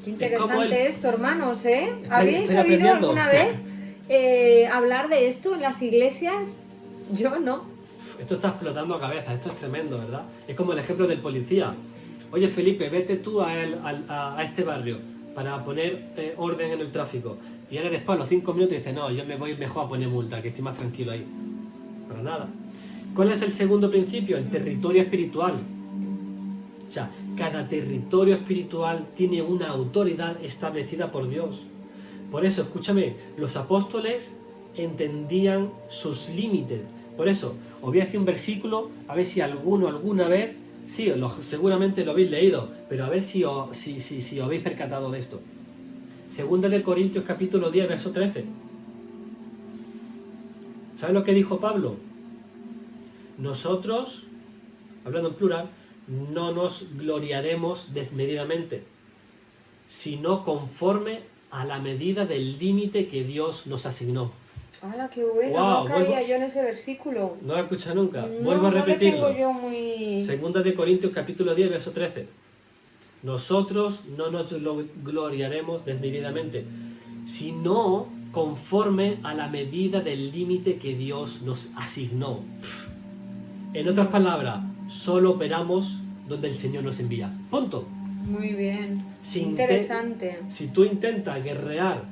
Qué interesante como el- esto, hermanos, ¿eh? Estoy ¿Habéis oído aprendiendo. alguna vez hablar de esto en las iglesias? Yo no. Esto está explotando a cabeza, esto es tremendo, ¿verdad? Es como el ejemplo del policía. Oye, Felipe, vete tú a este barrio para poner orden en el tráfico. Y ahora después, a los 5 minutos, dice, no, yo me voy mejor a poner multa, que estoy más tranquilo ahí. Para nada. ¿Cuál es el segundo principio? El territorio espiritual. O sea, cada territorio espiritual tiene una autoridad establecida por Dios. Por eso, escúchame, los apóstoles entendían sus límites. Por eso, os voy a decir un versículo, a ver si alguno alguna vez, sí, seguramente lo habéis leído, pero a ver si os habéis percatado de esto. Segunda de Corintios capítulo 10, verso 13. ¿Sabes lo que dijo Pablo? Nosotros, hablando en plural, no nos gloriaremos desmedidamente, sino conforme a la medida del límite que Dios nos asignó. ¡Hala, qué bueno! Wow, No caía vuelvo- yo en ese versículo. ¿No lo he escuchado nunca? No, Vuelvo a no le repetirlo. tengo yo muy... Segunda de Corintios capítulo 10, verso 13. Nosotros no nos gloriaremos desmedidamente, sino conforme a la medida del límite que Dios nos asignó. En otras palabras, solo operamos donde el Señor nos envía. Punto. Muy bien. Si Interesante. Si tú intentas guerrear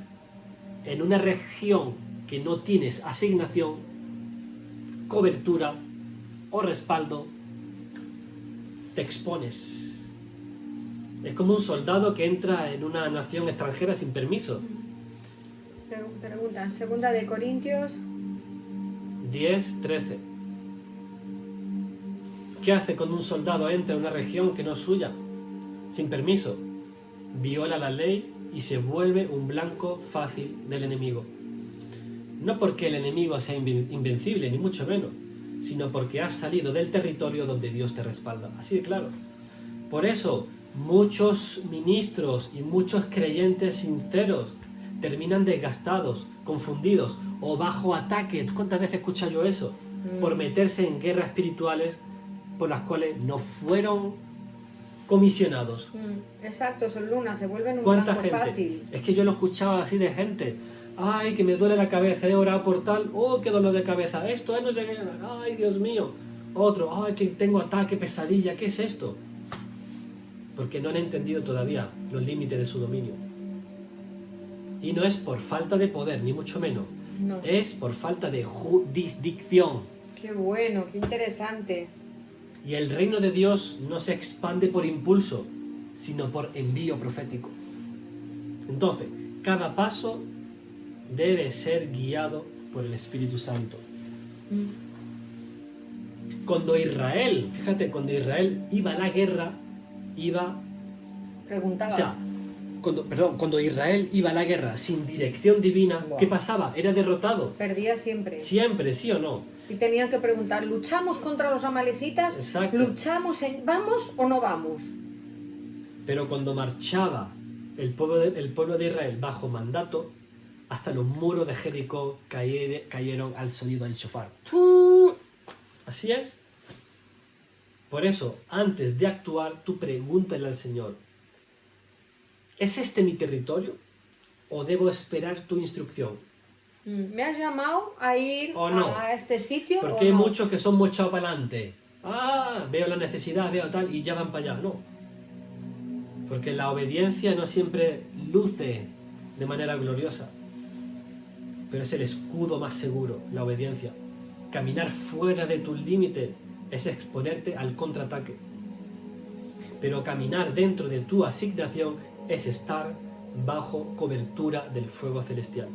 en una región que no tienes asignación, cobertura o respaldo, te expones. Es como un soldado que entra en una nación extranjera sin permiso. Pregunta, segunda de Corintios 10:13. ¿Qué hace cuando un soldado entra en una región que no es suya, sin permiso? Viola la ley y se vuelve un blanco fácil del enemigo. No porque el enemigo sea invencible, ni mucho menos, sino porque has salido del territorio donde Dios te respalda. Así de claro. Por eso, muchos ministros y muchos creyentes sinceros terminan desgastados, confundidos o bajo ataque. ¿Cuántas veces he escuchado yo eso? Por meterse en guerras espirituales por las cuales no fueron comisionados. Exacto, son lunas, se vuelven un ¿Cuánta blanco gente? fácil. Es que yo lo escuchaba así de gente. Ay, que me duele la cabeza, he orado por tal. Oh, qué dolor de cabeza. Esto, no sé qué. Ay, Dios mío. Otro, ay, que tengo ataque, pesadilla. ¿Qué es esto? Porque no han entendido todavía los límites de su dominio. Y no es por falta de poder, ni mucho menos. No. Es por falta de jurisdicción. Qué bueno, qué interesante. Y el reino de Dios no se expande por impulso, sino por envío profético. Entonces, cada paso debe ser guiado por el Espíritu Santo. Cuando Israel, fíjate, cuando Israel iba a la guerra, Preguntaba. O sea, cuando Israel iba a la guerra sin dirección divina, Wow. ¿qué pasaba? Era derrotado. Perdía siempre. Siempre, ¿sí o no? Y tenían que preguntar, ¿luchamos contra los amalecitas? Exacto. ¿Vamos o no vamos? Pero cuando marchaba el pueblo de Israel bajo mandato, hasta los muros de Jericó cayeron al sonido del shofar. Así es. Por eso, antes de actuar, tú pregúntale al Señor, ¿es este mi territorio o debo esperar tu instrucción? ¿Me has llamado a ir ¿O no? a este sitio Porque o hay no? muchos que son muy echados para adelante. Veo la necesidad, veo tal, y ya van para allá. No. Porque la obediencia no siempre luce de manera gloriosa. Pero es el escudo más seguro, la obediencia. Caminar fuera de tus límites es exponerte al contraataque. Pero caminar dentro de tu asignación es estar bajo cobertura del fuego celestial.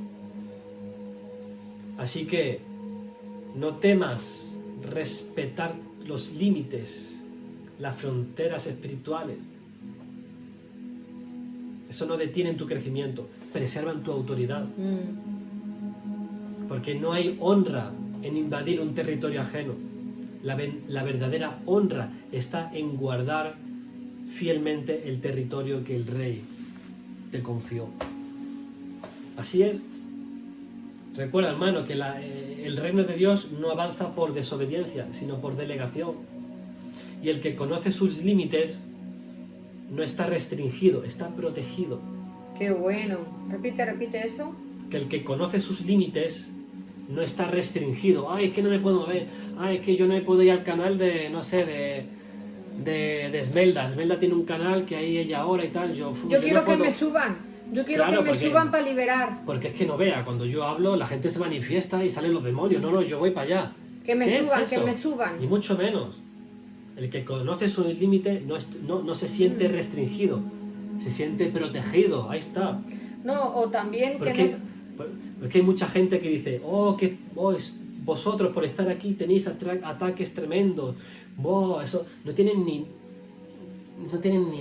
Así que no temas respetar los límites, las fronteras espirituales. Eso no detiene tu crecimiento, preservan tu autoridad. Porque no hay honra en invadir un territorio ajeno. La verdadera honra está en guardar fielmente el territorio que el rey te confió. Así es. Recuerda, hermano, que el reino de Dios no avanza por desobediencia, sino por delegación. Y el que conoce sus límites no está restringido, está protegido. Qué bueno. Repite eso. Que el que conoce sus límites no está restringido. Ay, es que no me puedo mover. Ay, es que yo no me puedo ir al canal de, no sé, de Esmelda. Esmelda tiene un canal que ahí ella ahora y tal. Yo quiero no que puedo. me suban. Yo quiero Claro, que me porque- suban para liberar. Porque es que no vea, cuando yo hablo la gente se manifiesta y salen los demonios. No, yo voy para allá. Que me ¿Qué es suban, eso? que me suban. Ni mucho menos. El que conoce su límite no se siente restringido, se siente protegido. Ahí está. No, o también que Porque, nos... porque hay mucha gente que dice, vosotros por estar aquí tenéis ataques tremendos. Eso no tienen ni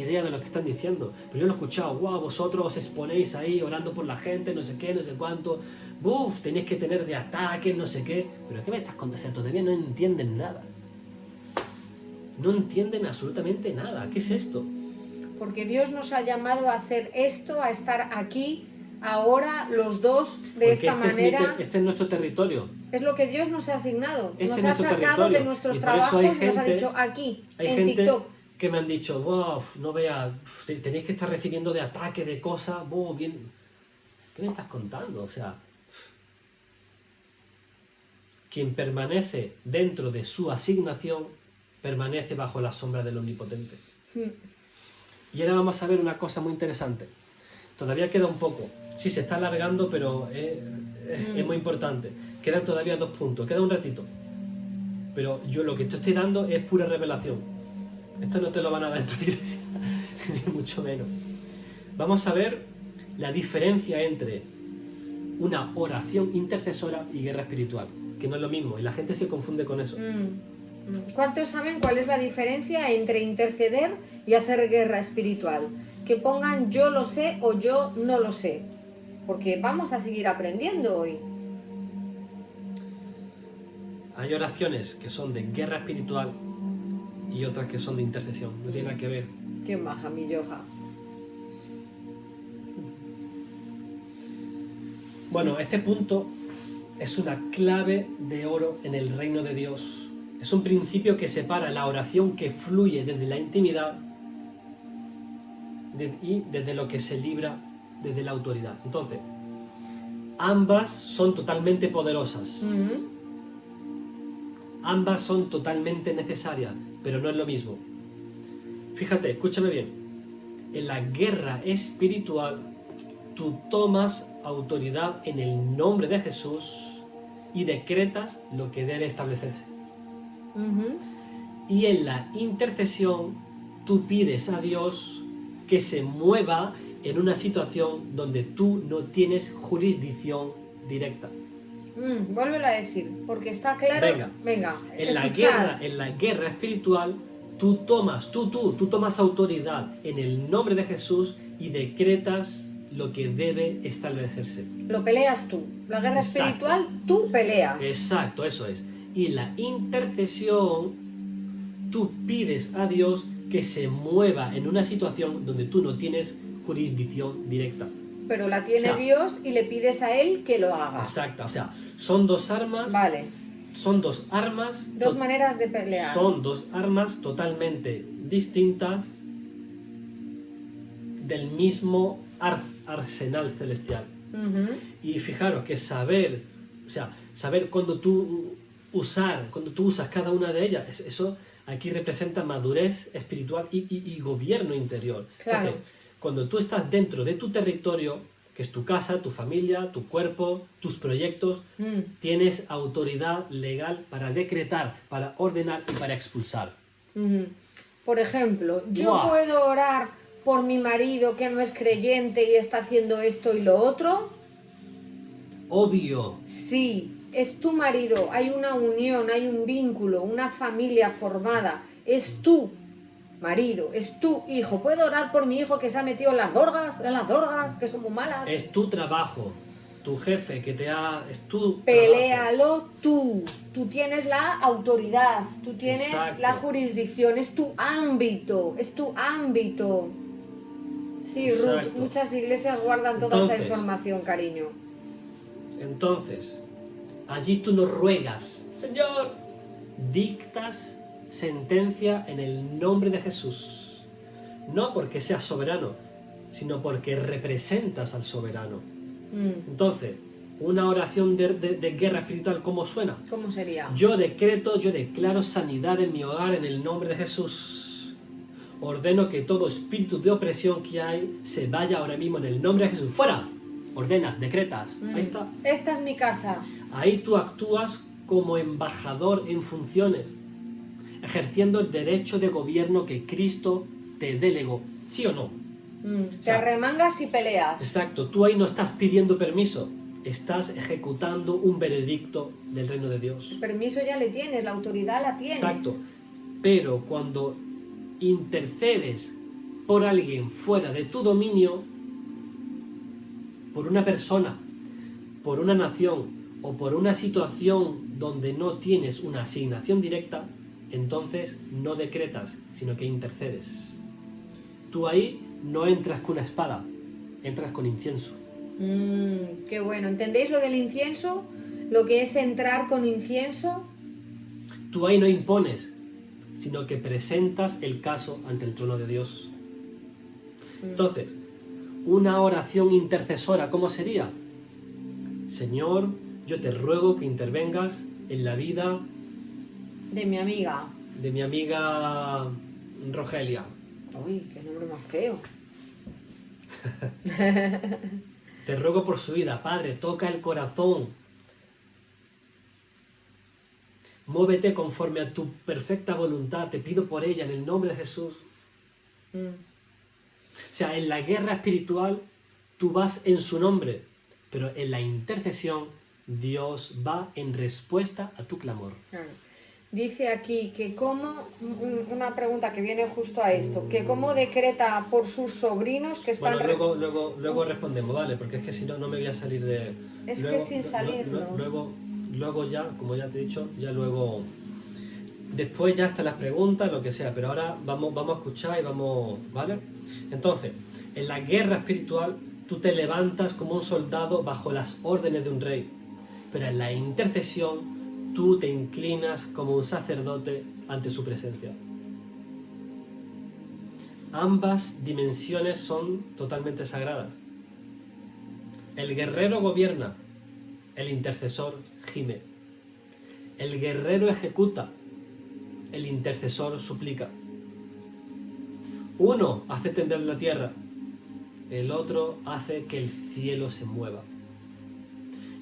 idea de lo que están diciendo. Pero yo lo he escuchado, vosotros os exponéis ahí orando por la gente, no sé qué, no sé cuánto. Tenéis que tener de ataques, no sé qué. Pero ¿qué me estás contando? O sea, todavía no entienden nada. No entienden absolutamente nada. ¿Qué es esto? Porque Dios nos ha llamado a hacer esto, a estar aquí, ahora, los dos, de Porque esta manera. Este es nuestro territorio. Es lo que Dios nos ha asignado. Este Nos es ha nuestro sacado territorio. de nuestros Y por eso trabajos hay y nos ha gente- dicho aquí, Hay en gente TikTok. que me han dicho, no vea, tenéis que estar recibiendo de ataque, de cosas, bien. ¿Qué me estás contando? O sea, quien permanece dentro de su asignación permanece bajo la sombra del Omnipotente. Mm. Y ahora vamos a ver una cosa muy interesante. Todavía queda un poco. Sí, se está alargando, pero es muy importante. Quedan todavía 2 puntos, queda un ratito. Pero yo lo que te estoy dando es pura revelación. Esto no te lo van a dar en tu iglesia, ni mucho menos. Vamos a ver la diferencia entre una oración intercesora y guerra espiritual, que no es lo mismo, y la gente se confunde con eso. ¿Cuántos saben cuál es la diferencia entre interceder y hacer guerra espiritual? Que pongan yo lo sé o yo no lo sé, porque vamos a seguir aprendiendo hoy. Hay oraciones que son de guerra espiritual y otras que son de intercesión, no tiene nada que ver. Qué maja mi Yoja. Bueno, este punto es una clave de oro en el reino de Dios. Es un principio que separa la oración que fluye desde la intimidad y desde lo que se libra desde la autoridad. Entonces, ambas son totalmente poderosas. Ambas son totalmente necesarias, pero no es lo mismo. Fíjate, escúchame bien. En la guerra espiritual, tú tomas autoridad en el nombre de Jesús y decretas lo que debe establecerse. Y en la intercesión, tú pides a Dios que se mueva en una situación donde tú no tienes jurisdicción directa. Vuélvelo a decir, porque está claro. Venga, en la guerra espiritual, tú tomas autoridad en el nombre de Jesús y decretas lo que debe establecerse. Lo peleas tú. La guerra espiritual, tú peleas. Exacto, eso es. Y la intercesión, tú pides a Dios que se mueva en una situación donde tú no tienes jurisdicción directa. Pero la tiene Dios y le pides a Él que lo haga. Exacto, o sea, son 2 armas. Vale. Son 2 armas. 2 maneras de pelear. Son 2 armas totalmente distintas del mismo arsenal celestial. Y fijaros que saber cuando tú usas cada una de ellas, eso aquí representa madurez espiritual y gobierno interior. Claro. Entonces, cuando tú estás dentro de tu territorio, que es tu casa, tu familia, tu cuerpo, tus proyectos, tienes autoridad legal para decretar, para ordenar y para expulsar. Por ejemplo, yo puedo orar por mi marido que no es creyente y está haciendo esto y lo otro. Obvio. Sí, es tu marido, hay una unión, hay un vínculo, una familia formada, es tu marido, es tu hijo. ¿Puedo orar por mi hijo que se ha metido en las drogas, que son muy malas? Es tu trabajo, tu jefe que te ha... Es tu Peléalo tú tienes la autoridad, tú tienes la jurisdicción, es tu ámbito. Sí, Ruth, muchas iglesias guardan toda esa información, cariño. Entonces, allí tú no ruegas, Señor, dictas sentencia en el nombre de Jesús, no porque seas soberano, sino porque representas al soberano. Entonces, una oración de guerra espiritual, ¿cómo suena? ¿Cómo sería? Yo declaro sanidad en mi hogar en el nombre de Jesús. Ordeno que todo espíritu de opresión que hay se vaya ahora mismo en el nombre de Jesús. ¡Fuera! Ordenas, decretas. Ahí está. Esta es mi casa. Ahí tú actúas como embajador en funciones, ejerciendo el derecho de gobierno que Cristo te delegó. ¿Sí o no? Te arremangas y peleas. Exacto. Tú ahí no estás pidiendo permiso. Estás ejecutando un veredicto del reino de Dios. El permiso ya le tienes, la autoridad la tienes. Exacto. Pero cuando intercedes por alguien fuera de tu dominio, por una persona, por una nación o por una situación donde no tienes una asignación directa, entonces no decretas, sino que intercedes. Tú ahí no entras con una espada, entras con incienso. Qué bueno. ¿Entendéis lo del incienso? Lo que es entrar con incienso. Tú ahí no impones, sino que presentas el caso ante el trono de Dios. Entonces, una oración intercesora, ¿cómo sería? Señor, yo te ruego que intervengas en la vida de mi amiga, de mi amiga Rogelia. Uy, qué nombre más feo. Te ruego por su vida, Padre, toca el corazón. Muévete conforme a tu perfecta voluntad, te pido por ella en el nombre de Jesús. Mm, O sea, en la guerra espiritual tú vas en su nombre, pero en la intercesión Dios va en respuesta a tu clamor. claro. Dice aquí que cómo, una pregunta que viene justo a esto, que cómo decreta por sus sobrinos que están... Bueno, luego respondemos, ¿vale? Porque es que si no, no me voy a salir de... Es luego, que sin salirnos... Luego ya, como ya te he dicho, ya luego... Después ya están las preguntas, lo que sea, pero ahora vamos a escuchar y vamos, ¿vale? Entonces, en la guerra espiritual tú te levantas como un soldado bajo las órdenes de un rey, pero en la intercesión tú te inclinas como un sacerdote ante su presencia. Ambas dimensiones son totalmente sagradas. El guerrero gobierna, el intercesor gime. El guerrero ejecuta, el intercesor suplica. Uno hace temblar la tierra, el otro hace que el cielo se mueva.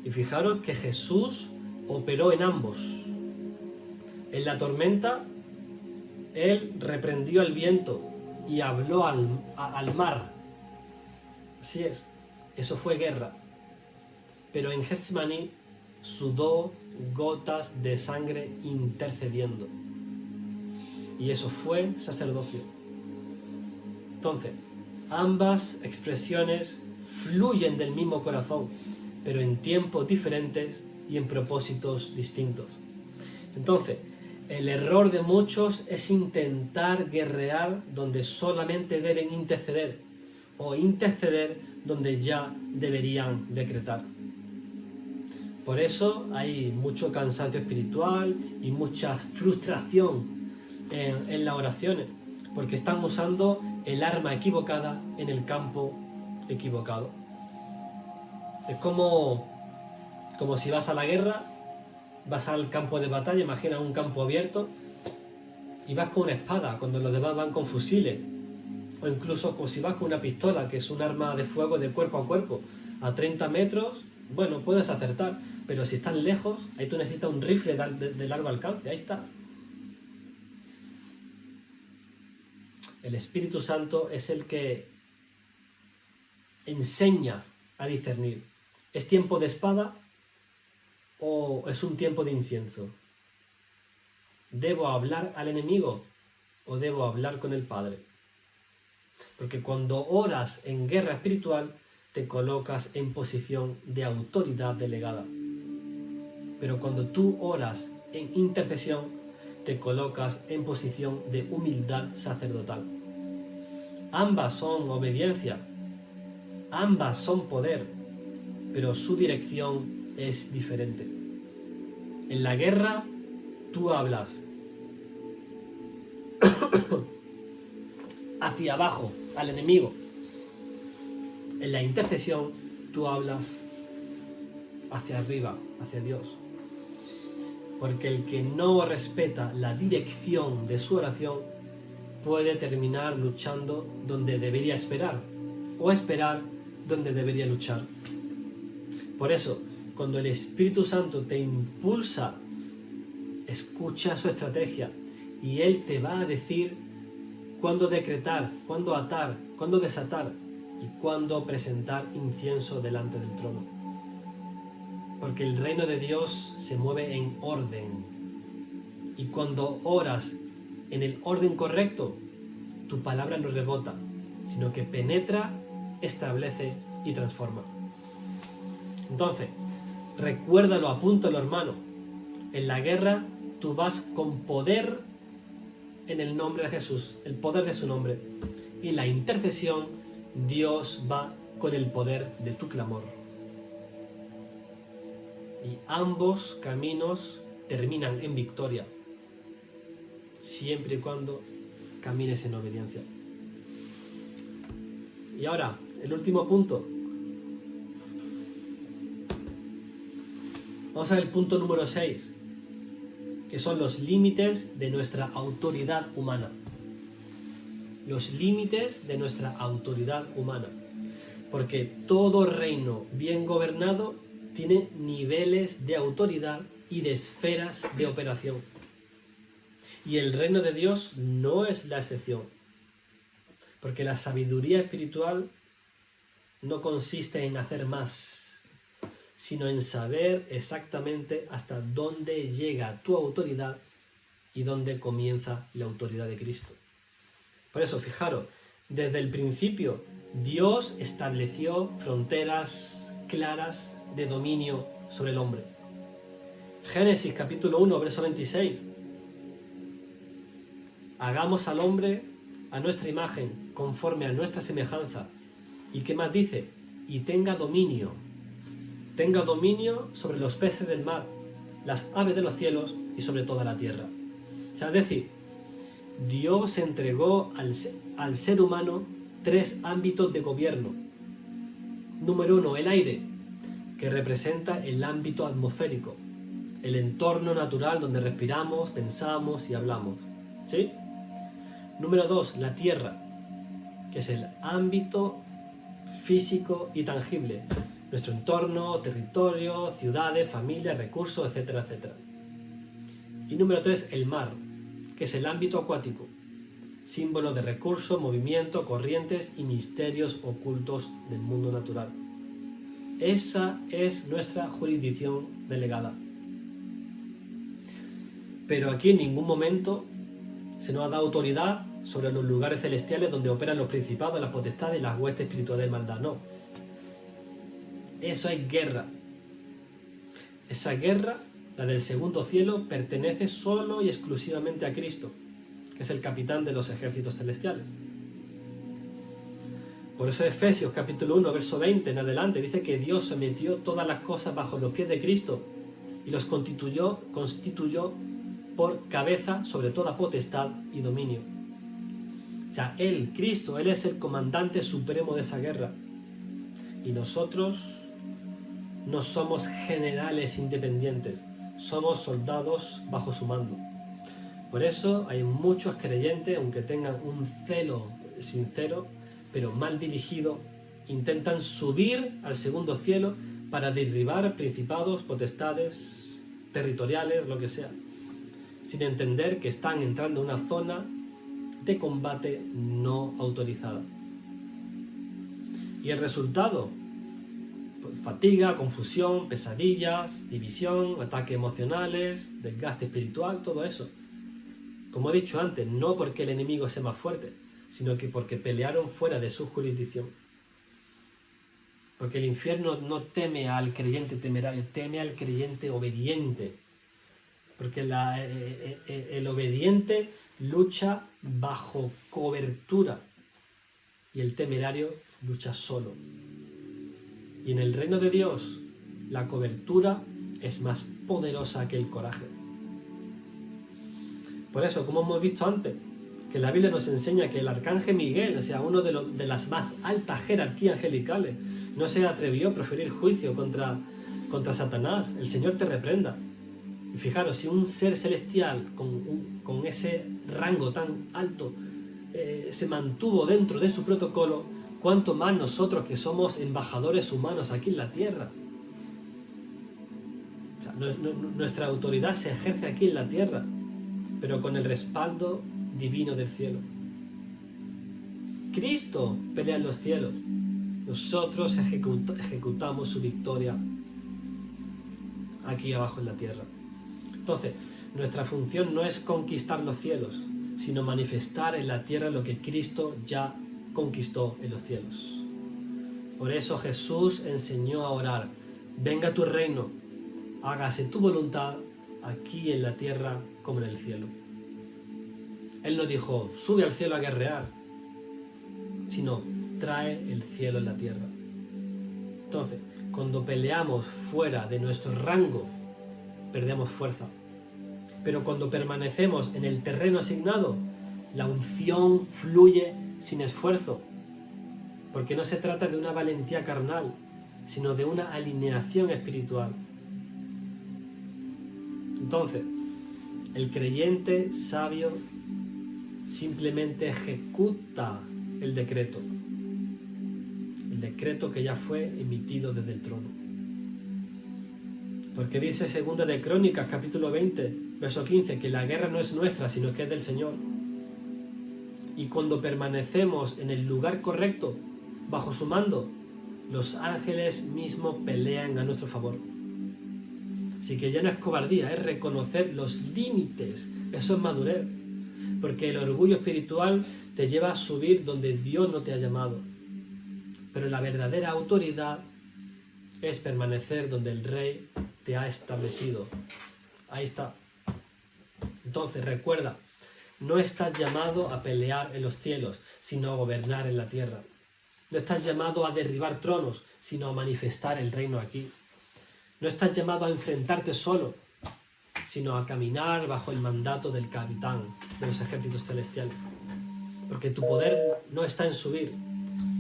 Y fijaros que Jesús operó en ambos. En la tormenta, Él reprendió al viento y habló al mar. Así es, eso fue guerra. Pero en Getsemaní sudó gotas de sangre intercediendo. Y eso fue sacerdocio. Entonces, ambas expresiones fluyen del mismo corazón, pero en tiempos diferentes y en propósitos distintos. Entonces, el error de muchos es intentar guerrear donde solamente deben interceder o interceder donde ya deberían decretar. Por eso hay mucho cansancio espiritual y mucha frustración en las oraciones, porque están usando el arma equivocada en el campo equivocado. Es como si vas a la guerra, vas al campo de batalla, imagina un campo abierto, y vas con una espada, cuando los demás van con fusiles, o incluso como si vas con una pistola, que es un arma de fuego de cuerpo a cuerpo, a 30 metros, bueno, puedes acertar, pero si están lejos, ahí tú necesitas un rifle de largo alcance, ahí está. El Espíritu Santo es el que enseña a discernir. ¿Es tiempo de espada o es un tiempo de incienso? ¿Debo hablar al enemigo o debo hablar con el Padre? Porque cuando oras en guerra espiritual, te colocas en posición de autoridad delegada. Pero cuando tú oras en intercesión, te colocas en posición de humildad sacerdotal. Ambas son obediencia, ambas son poder, pero su dirección es diferente. En la guerra, tú hablas hacia abajo, al enemigo. En la intercesión, tú hablas hacia arriba, hacia Dios. Porque el que no respeta la dirección de su oración puede terminar luchando donde debería esperar, o esperar donde debería luchar. Por eso, cuando el Espíritu Santo te impulsa, escucha su estrategia y Él te va a decir cuándo decretar, cuándo atar, cuándo desatar y cuándo presentar incienso delante del trono. Porque el reino de Dios se mueve en orden. Y cuando oras en el orden correcto, tu palabra no rebota, sino que penetra, establece y transforma. Entonces, recuérdalo, apúntalo, hermano. En la guerra tú vas con poder en el nombre de Jesús, el poder de su nombre. Y en la intercesión, Dios va con el poder de tu clamor. Y ambos caminos terminan en victoria, siempre y cuando camines en obediencia. Y ahora, el último punto. Vamos a ver el punto número 6. que son los límites de nuestra autoridad humana. Los límites de nuestra autoridad humana. Porque todo reino bien gobernado tiene niveles de autoridad y de esferas de operación. Y el reino de Dios no es la excepción. Porque la sabiduría espiritual no consiste en hacer más, sino en saber exactamente hasta dónde llega tu autoridad y dónde comienza la autoridad de Cristo. Por eso, fijaros, desde el principio Dios estableció fronteras claras de dominio sobre el hombre. Génesis capítulo 1, verso 26. Hagamos al hombre a nuestra imagen, conforme a nuestra semejanza. ¿Y qué más dice? Y tenga dominio sobre los peces del mar, las aves de los cielos y sobre toda la tierra. O sea, es decir, Dios entregó al ser humano 3 ámbitos de gobierno. Número 1, el aire, que representa el ámbito atmosférico, el entorno natural donde respiramos, pensamos y hablamos. ¿Sí? Número 2, la tierra, que es el ámbito físico y tangible, nuestro entorno, territorio, ciudades, familias, recursos, etcétera, etcétera. Y número 3, el mar, que es el ámbito acuático, símbolo de recursos, movimiento, corrientes y misterios ocultos del mundo natural. Esa es nuestra jurisdicción delegada. Pero aquí en ningún momento se nos ha dado autoridad sobre los lugares celestiales donde operan los principados, las potestades y las huestes espirituales de maldad. No. Eso es guerra. Esa guerra, la del segundo cielo, pertenece solo y exclusivamente a Cristo, que es el capitán de los ejércitos celestiales. Por eso Efesios capítulo 1, verso 20 en adelante dice que Dios sometió todas las cosas bajo los pies de Cristo y los constituyó por cabeza sobre toda potestad y dominio. O sea, Él, Cristo, Él es el comandante supremo de esa guerra. Y nosotros no somos generales independientes, somos soldados bajo su mando. Por eso hay muchos creyentes, aunque tengan un celo sincero, pero mal dirigido, intentan subir al segundo cielo para derribar principados, potestades, territoriales, lo que sea, sin entender que están entrando en una zona de combate no autorizada. Y el resultado, pues, fatiga, confusión, pesadillas, división, ataques emocionales, desgaste espiritual, todo eso. Como he dicho antes, no porque el enemigo sea más fuerte, sino que porque pelearon fuera de su jurisdicción. Porque el infierno no teme al creyente temerario, teme al creyente obediente. Porque el obediente lucha bajo cobertura y el temerario lucha solo. Y en el reino de Dios, la cobertura es más poderosa que el coraje. Por eso, como hemos visto antes, que la Biblia nos enseña que el arcángel Miguel, o sea, uno de las más altas jerarquías angelicales, no se atrevió a proferir juicio contra Satanás. El Señor te reprenda. Y fijaros, si un ser celestial con ese rango tan alto se mantuvo dentro de su protocolo, cuánto más nosotros que somos embajadores humanos aquí en la tierra. O sea, nuestra autoridad se ejerce aquí en la tierra, pero con el respaldo divino del cielo. Cristo pelea en los cielos. Nosotros ejecutamos su victoria aquí abajo en la tierra. Entonces, nuestra función no es conquistar los cielos, sino manifestar en la tierra lo que Cristo ya conquistó en los cielos. Por eso Jesús enseñó a orar: venga tu reino, hágase tu voluntad aquí en la tierra como en el cielo. Él no dijo, sube al cielo a guerrear, sino trae el cielo en la tierra. Entonces, cuando peleamos fuera de nuestro rango, perdemos fuerza. Pero cuando permanecemos en el terreno asignado, la unción fluye sin esfuerzo, porque no se trata de una valentía carnal, sino de una alineación espiritual. Entonces, El creyente sabio simplemente ejecuta el decreto que ya fue emitido desde el trono. Porque dice 2 de Crónicas, capítulo 20, verso 15, que la guerra no es nuestra, sino que es del Señor. Y cuando permanecemos en el lugar correcto, bajo su mando, los ángeles mismos pelean a nuestro favor. Así que ya no es cobardía, es reconocer los límites. Eso es madurez. Porque el orgullo espiritual te lleva a subir donde Dios no te ha llamado. Pero la verdadera autoridad es permanecer donde el Rey te ha establecido. Ahí está. Entonces recuerda, no estás llamado a pelear en los cielos, sino a gobernar en la tierra. No estás llamado a derribar tronos, sino a manifestar el reino aquí. No estás llamado a enfrentarte solo, sino a caminar bajo el mandato del capitán de los ejércitos celestiales. Porque tu poder no está en subir,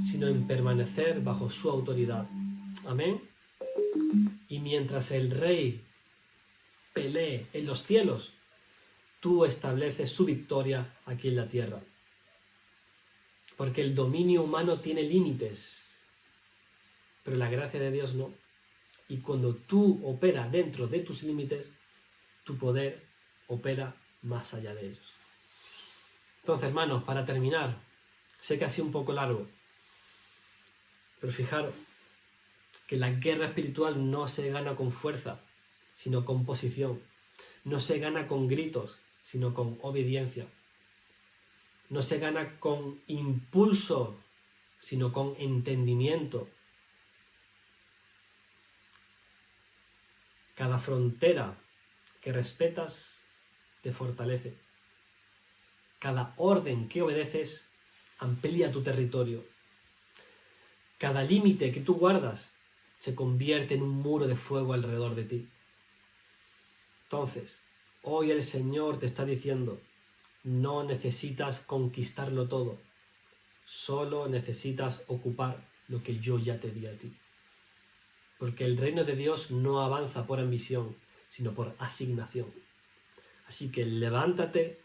sino en permanecer bajo su autoridad. Amén. Y mientras el Rey pelee en los cielos, tú estableces su victoria aquí en la tierra. Porque el dominio humano tiene límites, pero la gracia de Dios no. Y cuando tú operas dentro de tus límites, tu poder opera más allá de ellos. Entonces, hermanos, para terminar, sé que ha sido un poco largo, pero fijaros que la guerra espiritual no se gana con fuerza, sino con posición. No se gana con gritos, sino con obediencia. No se gana con impulso, sino con entendimiento. Cada frontera que respetas te fortalece. Cada orden que obedeces amplía tu territorio. Cada límite que tú guardas se convierte en un muro de fuego alrededor de ti. Entonces, hoy el Señor te está diciendo, no necesitas conquistarlo todo, solo necesitas ocupar lo que yo ya te di a ti. Porque el reino de Dios no avanza por ambición, sino por asignación. Así que levántate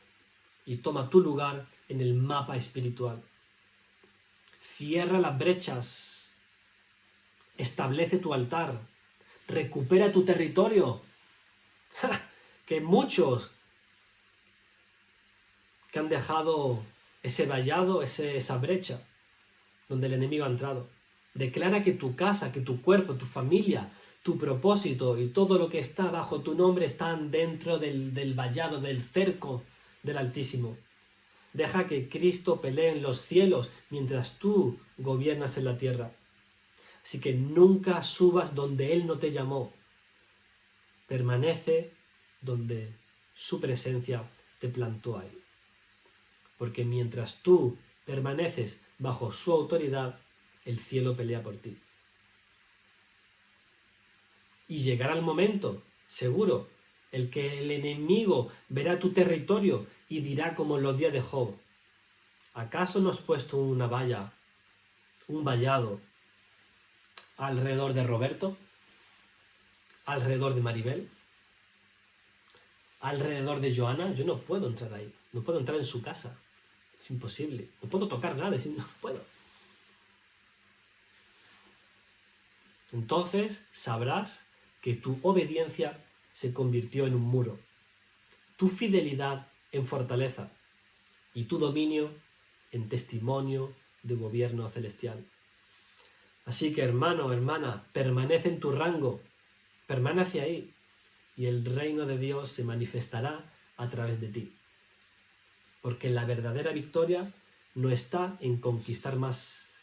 y toma tu lugar en el mapa espiritual. Cierra las brechas, establece tu altar, recupera tu territorio. Que muchos que han dejado ese vallado, esa brecha donde el enemigo ha entrado. Declara que tu casa, que tu cuerpo, tu familia, tu propósito y todo lo que está bajo tu nombre están dentro del vallado, del cerco del Altísimo. Deja que Cristo pelee en los cielos mientras tú gobiernas en la tierra. Así que nunca subas donde Él no te llamó. Permanece donde su presencia te plantó ahí. Porque mientras tú permaneces bajo su autoridad, el cielo pelea por ti. Y llegará el momento, seguro, el que el enemigo verá tu territorio y dirá como en los días de Job, ¿acaso no has puesto una valla, un vallado, alrededor de Roberto? ¿Alrededor de Maribel? ¿Alrededor de Joana? Yo no puedo entrar ahí, no puedo entrar en su casa, es imposible, no puedo tocar nada, no puedo. Entonces sabrás que tu obediencia se convirtió en un muro, tu fidelidad en fortaleza y tu dominio en testimonio de gobierno celestial. Así que hermano, hermana, permanece en tu rango, permanece ahí y el reino de Dios se manifestará a través de ti. Porque la verdadera victoria no está en conquistar más,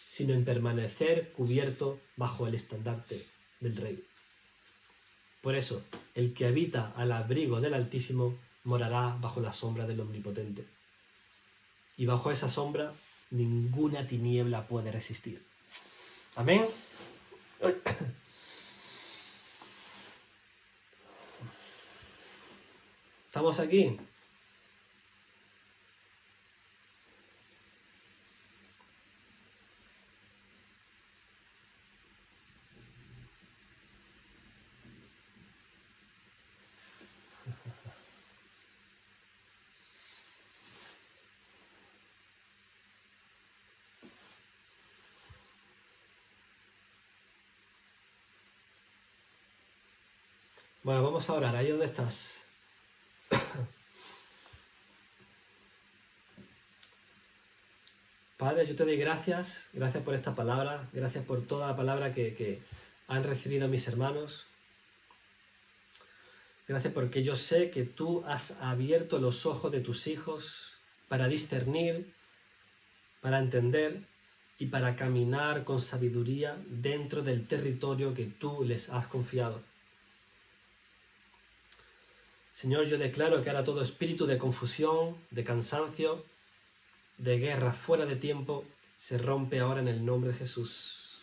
sino en permanecer cubierto bajo el estandarte del Rey. Por eso, el que habita al abrigo del Altísimo morará bajo la sombra del Omnipotente. Y bajo esa sombra ninguna tiniebla puede resistir. Amén. ¿Estamos aquí? Bueno, vamos a orar. Ahí donde estás. Padre, yo te doy gracias. Gracias por esta palabra. Gracias por toda la palabra que han recibido mis hermanos. Gracias porque yo sé que tú has abierto los ojos de tus hijos para discernir, para entender y para caminar con sabiduría dentro del territorio que tú les has confiado. Señor, yo declaro que ahora todo espíritu de confusión, de cansancio, de guerra fuera de tiempo, se rompe ahora en el nombre de Jesús.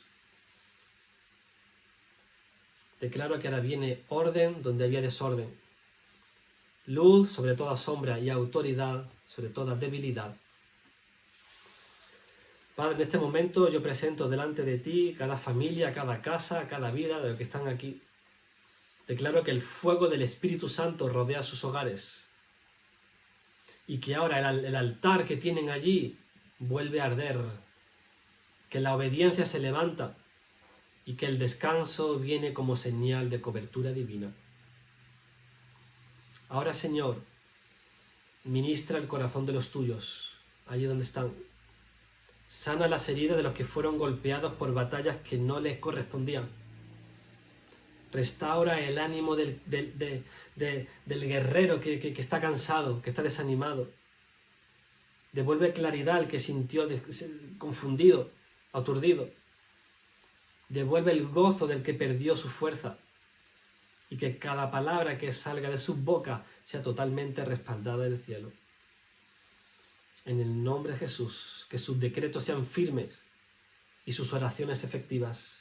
Declaro que ahora viene orden donde había desorden, luz sobre toda sombra y autoridad sobre toda debilidad. Padre, en este momento yo presento delante de ti cada familia, cada casa, cada vida de los que están aquí. Declaro que el fuego del Espíritu Santo rodea sus hogares y que ahora el altar que tienen allí vuelve a arder, que la obediencia se levanta y que el descanso viene como señal de cobertura divina. Ahora, Señor, ministra el corazón de los tuyos, allí donde están. Sana las heridas de los que fueron golpeados por batallas que no les correspondían. Restaura el ánimo del guerrero que está cansado, que está desanimado. Devuelve claridad al que sintió confundido, aturdido. Devuelve el gozo del que perdió su fuerza. Y que cada palabra que salga de su boca sea totalmente respaldada del cielo. En el nombre de Jesús, que sus decretos sean firmes y sus oraciones efectivas.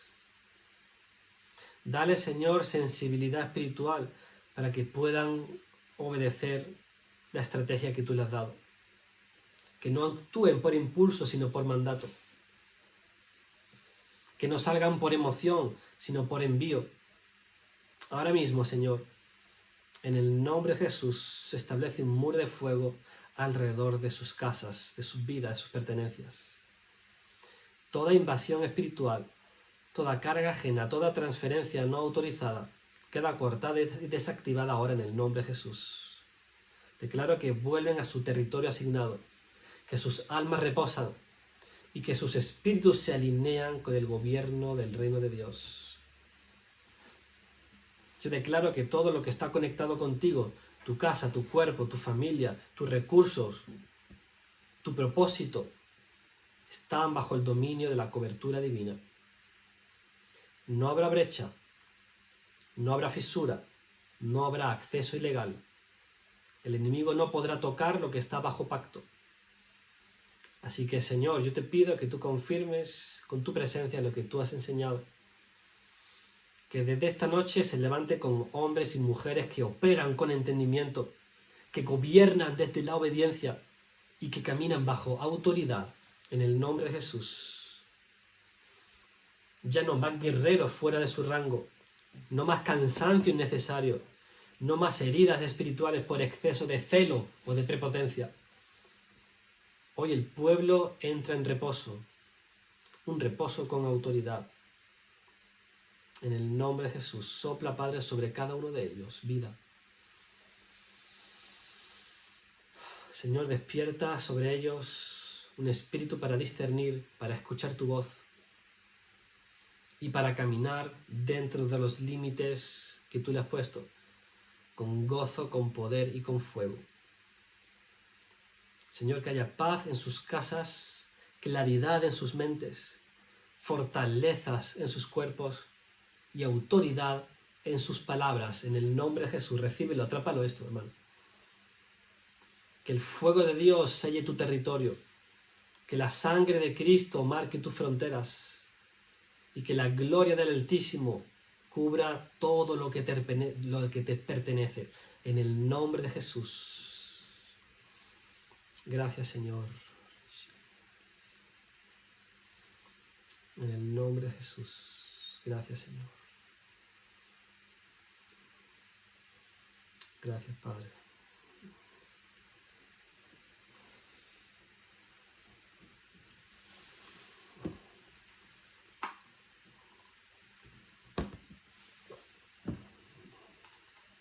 Dale, Señor, sensibilidad espiritual para que puedan obedecer la estrategia que tú les has dado. Que no actúen por impulso, sino por mandato. Que no salgan por emoción, sino por envío. Ahora mismo, Señor, en el nombre de Jesús, se establece un muro de fuego alrededor de sus casas, de sus vidas, de sus pertenencias. Toda invasión espiritual, toda carga ajena, toda transferencia no autorizada, queda cortada y desactivada ahora en el nombre de Jesús. Declaro que vuelven a su territorio asignado, que sus almas reposan y que sus espíritus se alinean con el gobierno del reino de Dios. Yo declaro que todo lo que está conectado contigo, tu casa, tu cuerpo, tu familia, tus recursos, tu propósito, están bajo el dominio de la cobertura divina. No habrá brecha, no habrá fisura, no habrá acceso ilegal. El enemigo no podrá tocar lo que está bajo pacto. Así que, Señor, yo te pido que tú confirmes con tu presencia lo que tú has enseñado. Que desde esta noche se levante con hombres y mujeres que operan con entendimiento, que gobiernan desde la obediencia y que caminan bajo autoridad en el nombre de Jesús. Ya no más guerreros fuera de su rango, no más cansancio innecesario, no más heridas espirituales por exceso de celo o de prepotencia. Hoy el pueblo entra en reposo, un reposo con autoridad. En el nombre de Jesús, sopla, Padre, sobre cada uno de ellos, vida. Señor, despierta sobre ellos un espíritu para discernir, para escuchar tu voz y para caminar dentro de los límites que tú le has puesto, con gozo, con poder y con fuego. Señor, que haya paz en sus casas, claridad en sus mentes, fortalezas en sus cuerpos y autoridad en sus palabras. En el nombre de Jesús, recíbelo, atrápalo esto, hermano. Que el fuego de Dios selle tu territorio, que la sangre de Cristo marque tus fronteras y que la gloria del Altísimo cubra todo lo que te pertenece. En el nombre de Jesús. Gracias, Señor. En el nombre de Jesús. Gracias, Señor. Gracias, Padre.